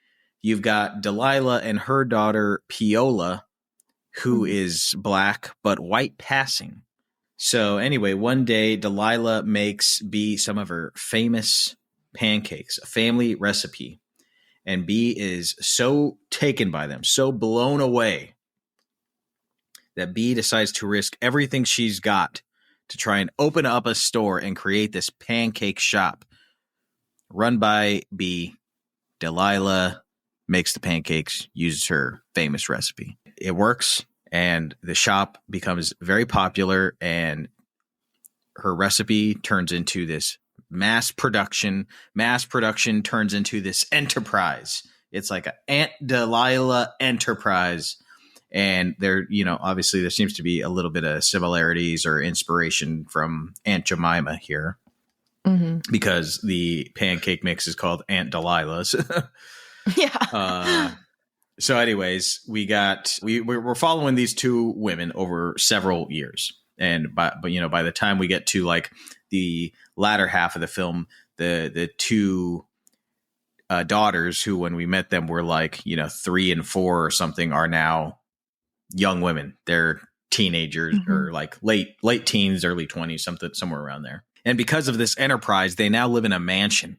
You've got Delilah and her daughter Peola, who is black but white passing. So anyway, one day Delilah makes Bee some of her famous pancakes, a family recipe. And Bee is so taken by them, so blown away, that Bee decides to risk everything she's got to try and open up a store and create this pancake shop. Run by Bee, Delilah makes the pancakes, uses her famous recipe. It works, and the shop becomes very popular, and her recipe turns into this mass production. Mass production turns into this enterprise. It's like an Aunt Delilah enterprise. And there, obviously there seems to be a little bit of similarities or inspiration from Aunt Jemima here, because the pancake mix is called Aunt Delilah's. Yeah. So anyways, we're following these two women over several years. And by the time we get to like the latter half of the film, the two daughters, who when we met them were like 3 and 4 or something, are now young women. They're teenagers or like late teens, early 20s, somewhere around there. And because of this enterprise, they now live in a mansion.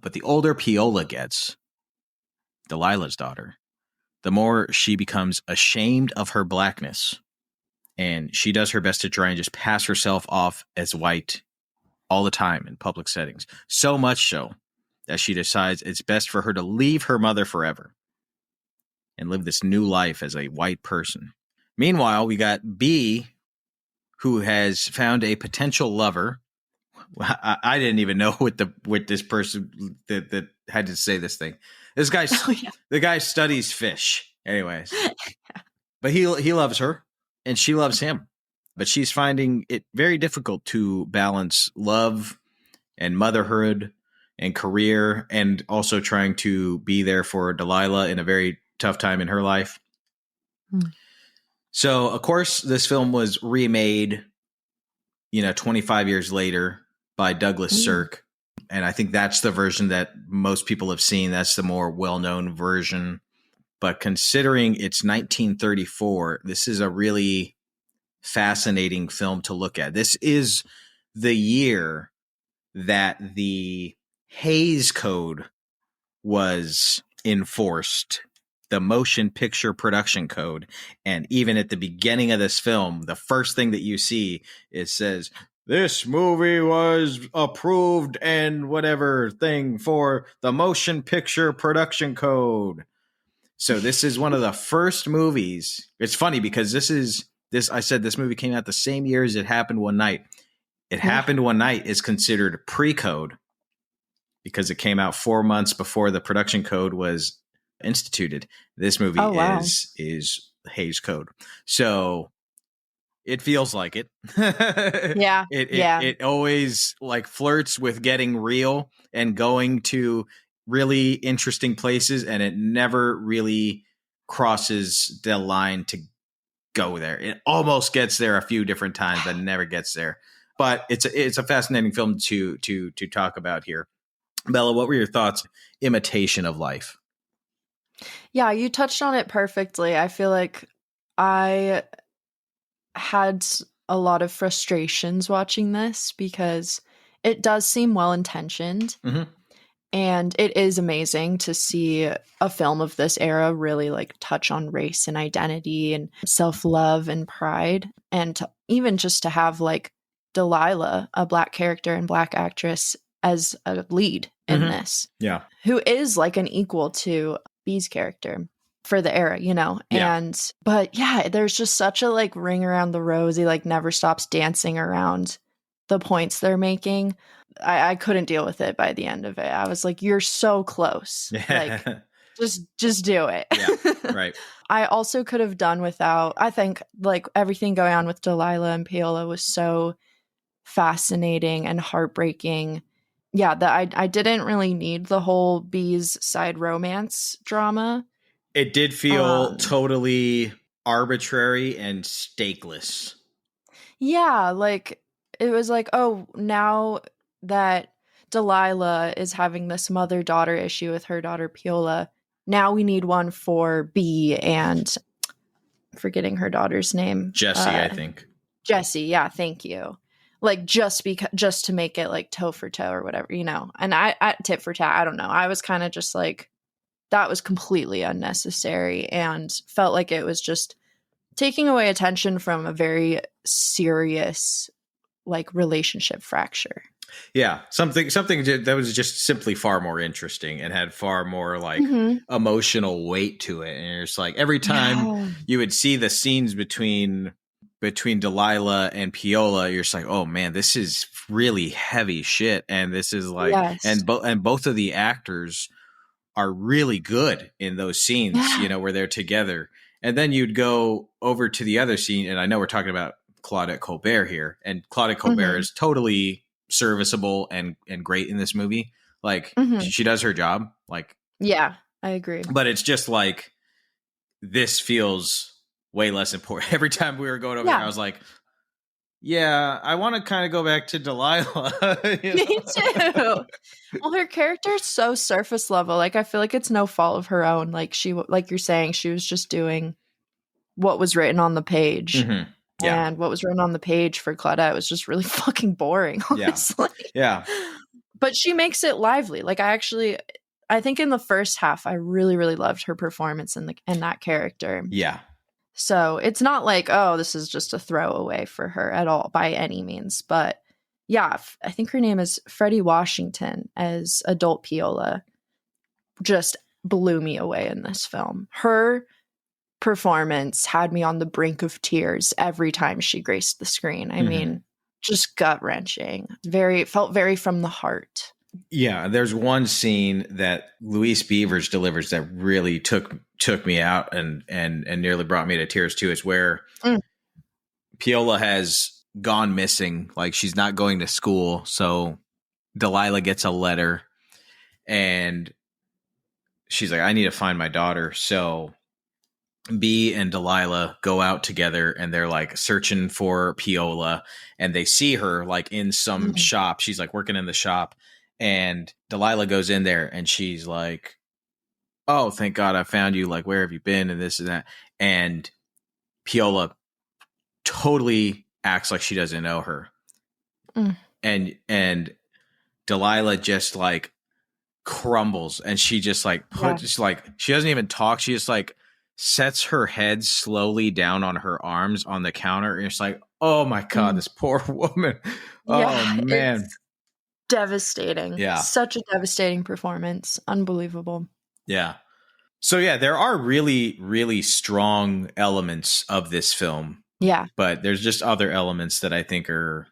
But the older Peola gets, Delilah's daughter, the more she becomes ashamed of her blackness. And she does her best to try and just pass herself off as white all the time in public settings. So much so that she decides it's best for her to leave her mother forever and live this new life as a white person. Meanwhile, we got Bee, who has found a potential lover. I didn't even know what this person that had to say this thing. This guy, the guy studies fish. Anyways, but he loves her and she loves him. But she's finding it very difficult to balance love and motherhood and career, and also trying to be there for Delilah in a very tough time in her life. So, of course, this film was remade, 25 years later by Douglas Sirk. And I think that's the version that most people have seen. That's the more well-known version. But considering it's 1934, this is a really fascinating film to look at. This is the year that the Hays Code was enforced, the Motion Picture Production Code. And even at the beginning of this film, the first thing that you see, it says, this movie was approved and whatever thing for the Motion Picture Production Code. So this is one of the first movies. It's funny because I said this movie came out the same year as It Happened One Night. It Happened One Night is considered pre-code because it came out 4 months before the production code was instituted. This movie is Hays Code. So it feels like it. Yeah. It always like flirts with getting real and going to really interesting places, and it never really crosses the line to go there. It almost gets there a few different times, but never gets there. But it's a fascinating film to talk about here. Bella, what were your thoughts? Imitation of Life. Yeah, you touched on it perfectly. I feel like I had a lot of frustrations watching this because it does seem well intentioned. And it is amazing to see a film of this era really like touch on race and identity and self-love and pride. And even just to have like Delilah, a Black character and Black actress, as a lead in this. Yeah. Who is like an equal to Bee's character for the era, you know? Yeah. But yeah, there's just such a like ring around the rosy, like never stops dancing around the points they're making. I couldn't deal with it by the end of it. I was like, you're so close. Like, just do it. Yeah, right. I also could have done without, I think like everything going on with Delilah and Peola was so fascinating and heartbreaking. Yeah, that I didn't really need the whole Bee's side romance drama. It did feel totally arbitrary and stakeless. Yeah, like it was like, oh, now that Delilah is having this mother-daughter issue with her daughter Peola, now we need one for Bee and I'm forgetting her daughter's name. Jessie, I think. Jessie, yeah, thank you. Like just to make it like toe for toe or whatever, you know. And I tit for tat, I don't know. I was kind of just like, that was completely unnecessary and felt like it was just taking away attention from a very serious like relationship fracture. Yeah, something that was just simply far more interesting and had far more like emotional weight to it. And it's like every time you would see the scenes between Delilah and Peola, you're just like, oh man, this is really heavy shit. And this is like, and both of the actors are really good in those scenes, you know, where they're together. And then you'd go over to the other scene, and I know we're talking about Claudette Colbert here, and Claudette Colbert is totally serviceable and great in this movie. Like she does her job. Like, yeah, I agree. But it's just like, this feels way less important. Every time we were going over there, I was like, yeah, I want to kind of go back to Delilah. You know? Me too. Well, her character is so surface level. Like, I feel like it's no fault of her own. Like like you're saying, she was just doing what was written on the page. Yeah. And what was written on the page for Claudette was just really fucking boring, honestly. Yeah. But she makes it lively. Like, I think in the first half, I really, really loved her performance in that character. Yeah. So it's not like, oh, this is just a throwaway for her at all by any means. But yeah, I think her name is Freddie Washington as adult Peola. Just blew me away in this film. Her performance had me on the brink of tears every time she graced the screen. I mean, just gut-wrenching. Felt very from the heart. Yeah, there's one scene that Louise Beavers delivers that really took me out and nearly brought me to tears too. Is where Peola has gone missing. Like, she's not going to school, so Delilah gets a letter, and she's like, I need to find my daughter. So Bee and Delilah go out together, and they're like searching for Peola, and they see her like in some shop. She's like working in the shop, and Delilah goes in there, and she's like, oh, thank God I found you. Like, where have you been? And this and that. And Peola totally acts like she doesn't know her. And Delilah just like crumbles, and she just like just like, she doesn't even talk. She just like sets her head slowly down on her arms on the counter, and it's like, oh my God, this poor woman. Oh man. It's devastating. Yeah. Such a devastating performance. Unbelievable. Yeah. So yeah, there are really, really strong elements of this film. Yeah. But there's just other elements that I think are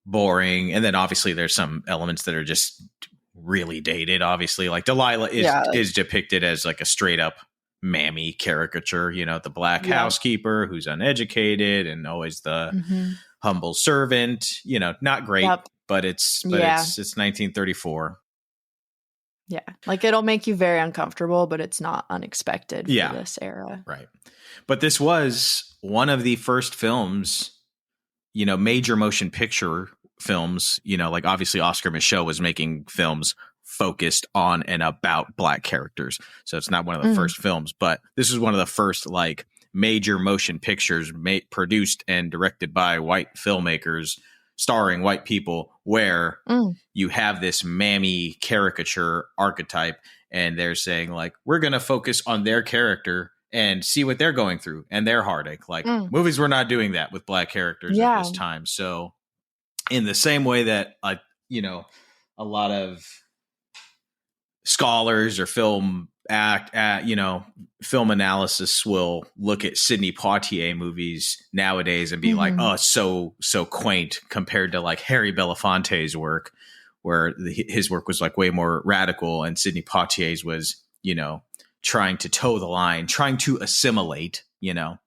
boring. And then obviously there's some elements that are just really dated. Obviously, like Delilah is depicted as like a straight up mammy caricature, you know, the black housekeeper who's uneducated and always the humble servant, you know, not great, but it's 1934. Yeah. Like, it'll make you very uncomfortable, but it's not unexpected for this era. Right. But this was one of the first films, you know, major motion picture films, you know, like obviously Oscar Micheaux was making films focused on and about black characters. So it's not one of the first films, but this is one of the first like major motion pictures produced and directed by white filmmakers starring white people where you have this mammy caricature archetype, and they're saying like, we're going to focus on their character and see what they're going through and their heartache. Like movies were not doing that with black characters at this time. So in the same way that, you know, a lot of scholars or film analysis will look at Sidney Poitier movies nowadays and be like, oh, it's so quaint compared to like Harry Belafonte's work, where his work was like way more radical, and Sidney Poitier's was, you know, trying to toe the line, trying to assimilate, you know.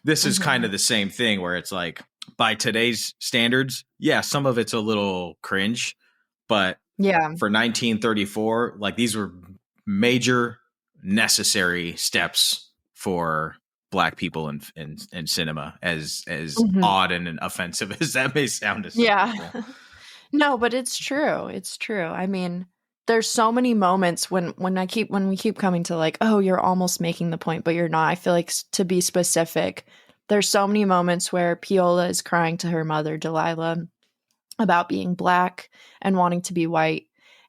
This is kind of the same thing where it's like, by today's standards, yeah, some of it's a little cringe, but for 1934, like these were major necessary steps for black people in cinema, as odd and offensive as that may sound to some people. No, but it's true. It's true. I mean, there's so many moments when we keep coming to like, oh, you're almost making the point, but you're not. I feel like, to be specific, there's so many moments where Piola is crying to her mother, Delilah, about being black and wanting to be white.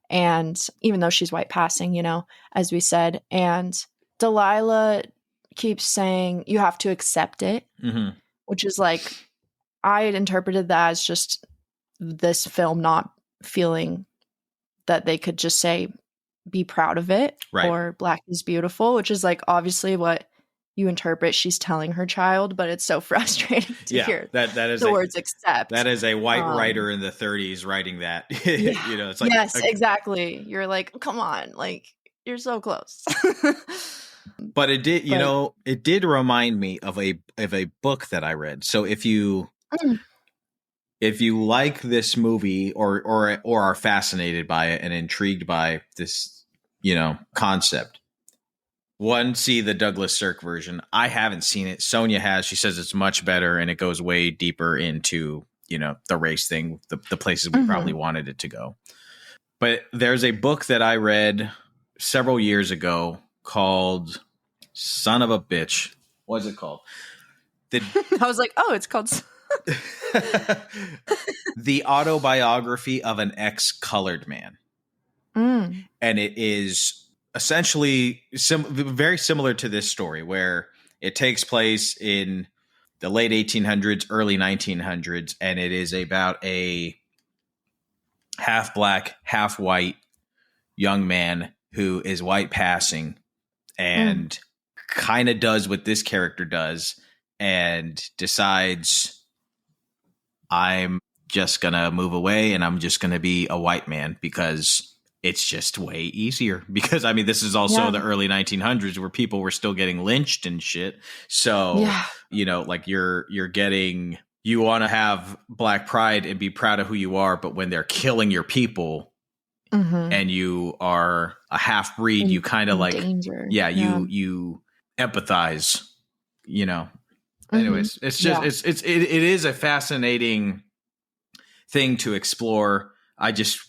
And even though she's white passing, you know, as we said, and Delilah keeps saying, you have to accept it, which is like, I had interpreted that as just this film not feeling that they could just say, be proud of it, or black is beautiful, which is like obviously what you interpret she's telling her child, but it's so frustrating to hear that is the words accept. That is a white writer in the 30s writing that. You know, it's like, yes, exactly. You're like, come on, like you're so close. But it did, you know, it did remind me of a book that I read. So if you like this movie or are fascinated by it and intrigued by this, you know, concept, one, see the Douglas Sirk version. I haven't seen it. Sonja has. She says it's much better, and it goes way deeper into, you know, the race thing, the places we probably wanted it to go. But there's a book that I read several years ago called Son of a Bitch. What's it called? I was like, oh, it's called The Autobiography of an Ex-Colored Man. And it is essentially very similar to this story, where it takes place in the late 1800s, early 1900s, and it is about a half black, half white young man who is white passing and kind of does what this character does and decides, I'm just going to move away and I'm just going to be a white man because it's just way easier. Because, I mean, this is also the early 1900s where people were still getting lynched and shit. So, you know, like you want to have black pride and be proud of who you are. But when they're killing your people and you are a half breed, you kind of like, danger. You empathize, you know. Anyways, it's just, it is a fascinating thing to explore. I just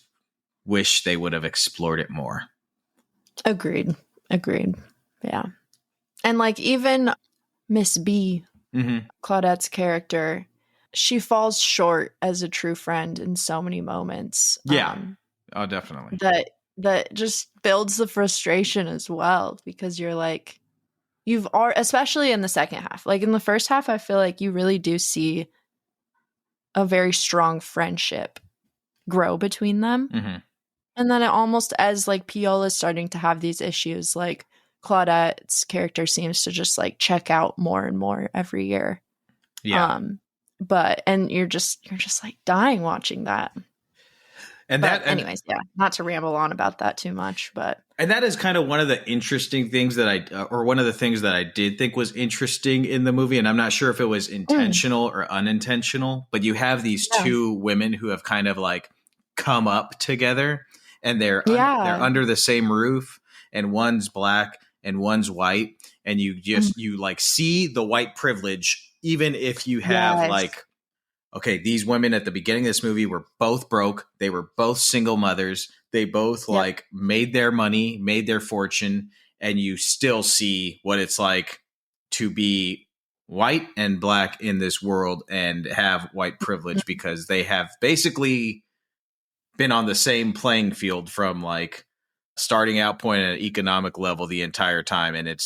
wish they would have explored it more. Agreed. Yeah. And like even Miss B, Claudette's character, she falls short as a true friend in so many moments. Oh, definitely. That just builds the frustration as well, because you're like, especially in the second half. Like in the first half, I feel like you really do see a very strong friendship grow between them. And then it almost, as like Piola is starting to have these issues, like Claudette's character seems to just like check out more and more every year. And you're just like dying watching that. Anyways, not to ramble on about that too much, and that is kind of one of the interesting things that one of the things that I did think was interesting in the movie. And I'm not sure if it was intentional or unintentional, but you have these two women who have kind of like come up together. And they're under the same roof, and one's black and one's white, and you just you like see the white privilege, even if you have like, okay, these women at the beginning of this movie were both broke, they were both single mothers, they both like made their money, made their fortune, and you still see what it's like to be white and black in this world and have white privilege because they have basically been on the same playing field from like starting out point at an economic level the entire time. And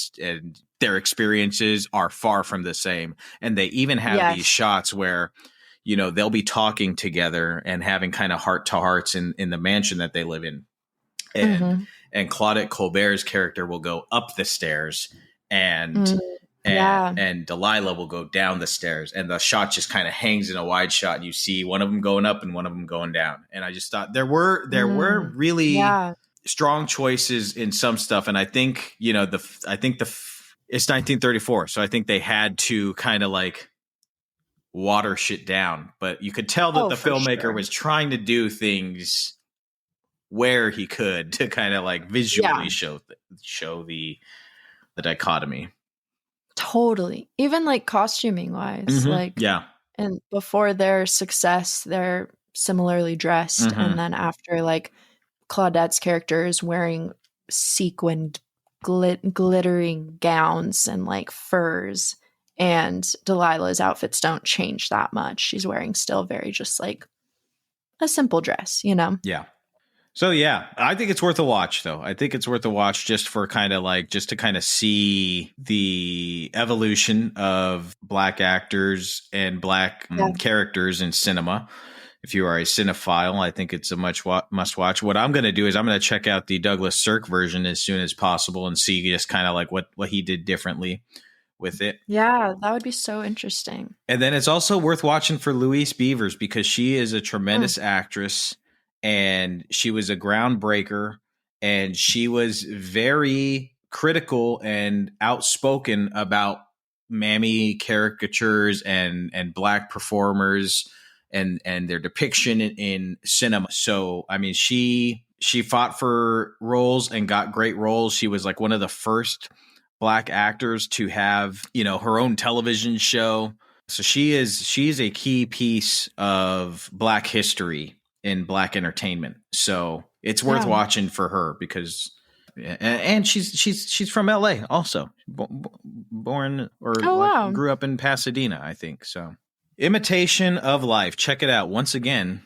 their experiences are far from the same. And they even have these shots where, you know, they'll be talking together and having kind of heart to hearts in the mansion that they live in. And Claudette Colbert's character will go up the stairs and Delilah will go down the stairs, and the shot just kind of hangs in a wide shot, and you see one of them going up and one of them going down. And I just thought there were really strong choices in some stuff. And I think, you know, it's 1934. So I think they had to kind of like water shit down, but you could tell that the filmmaker was trying to do things where he could to kind of like visually show the dichotomy. Totally. Even like costuming wise, and before their success, they're similarly dressed. And then after, like, Claudette's character is wearing sequined glittering gowns and like furs, and Delilah's outfits don't change that much. She's wearing still very just like a simple dress, you know? Yeah. So, yeah, I think it's worth a watch, though. I think it's worth a watch just for kind of like just to kind of see the evolution of black actors and black characters in cinema. If you are a cinephile, I think it's a must watch. What I'm going to do is I'm going to check out the Douglas Sirk version as soon as possible and see just kind of like what he did differently with it. Yeah, that would be so interesting. And then it's also worth watching for Louise Beavers because she is a tremendous actress. And she was a groundbreaker, and she was very critical and outspoken about mammy caricatures and black performers and their depiction in cinema. So, I mean, she fought for roles and got great roles. She was like one of the first black actors to have, you know, her own television show. So she's a key piece of black history in black entertainment. So it's worth watching for her because, and she's from LA also, born or grew up in Pasadena, I think. So Imitation of Life. Check it out. Once again,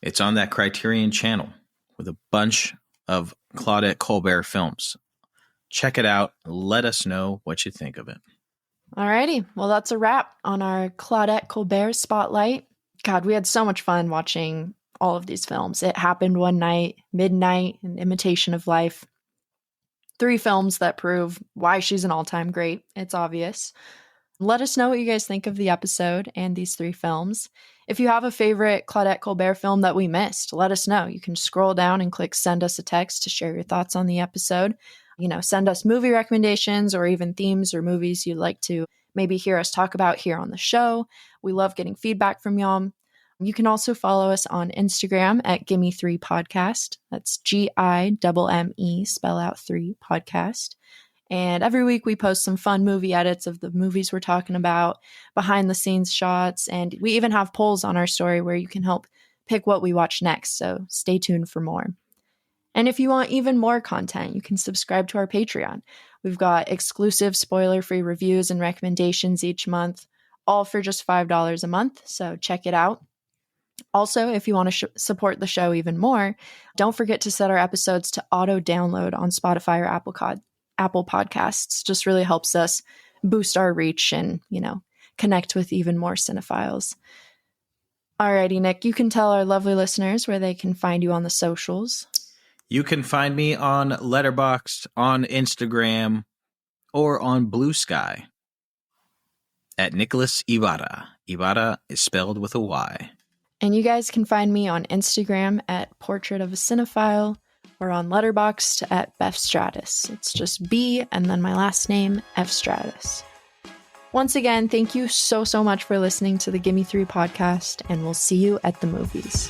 it's on that Criterion channel with a bunch of Claudette Colbert films. Check it out. Let us know what you think of it. Alrighty. Well, that's a wrap on our Claudette Colbert spotlight. God, we had so much fun watching all of these films. It Happened One Night, Midnight, and Imitation of Life. 3 films that prove why she's an all-time great. It's obvious. Let us know what you guys think of the episode and these 3 films. If you have a favorite Claudette Colbert film that we missed, let us know. You can scroll down and click send us a text to share your thoughts on the episode. You know, send us movie recommendations or even themes or movies you'd like to maybe hear us talk about here on the show. We love getting feedback from y'all. You can also follow us on Instagram at Gimme Three Podcast. That's GIMME, spell out 3 podcast. And every week we post some fun movie edits of the movies we're talking about, behind the scenes shots, and we even have polls on our story where you can help pick what we watch next. So stay tuned for more. And if you want even more content, you can subscribe to our Patreon. We've got exclusive spoiler-free reviews and recommendations each month, all for just $5 a month. So check it out. Also, if you want to support the show even more, don't forget to set our episodes to auto-download on Spotify or Apple Podcasts. Just really helps us boost our reach and, you know, connect with even more cinephiles. Alrighty, Nick, you can tell our lovely listeners where they can find you on the socials. You can find me on Letterboxd, on Instagram, or on Blue Sky at Nicholas Ibarra. Ibarra is spelled with a Y. And you guys can find me on Instagram at Portrait of a Cinephile or on Letterboxd at Beth Stratus. It's just B and then my last name, F Stratus. Once again, thank you so much for listening to the Gimme Three podcast, and we'll see you at the movies.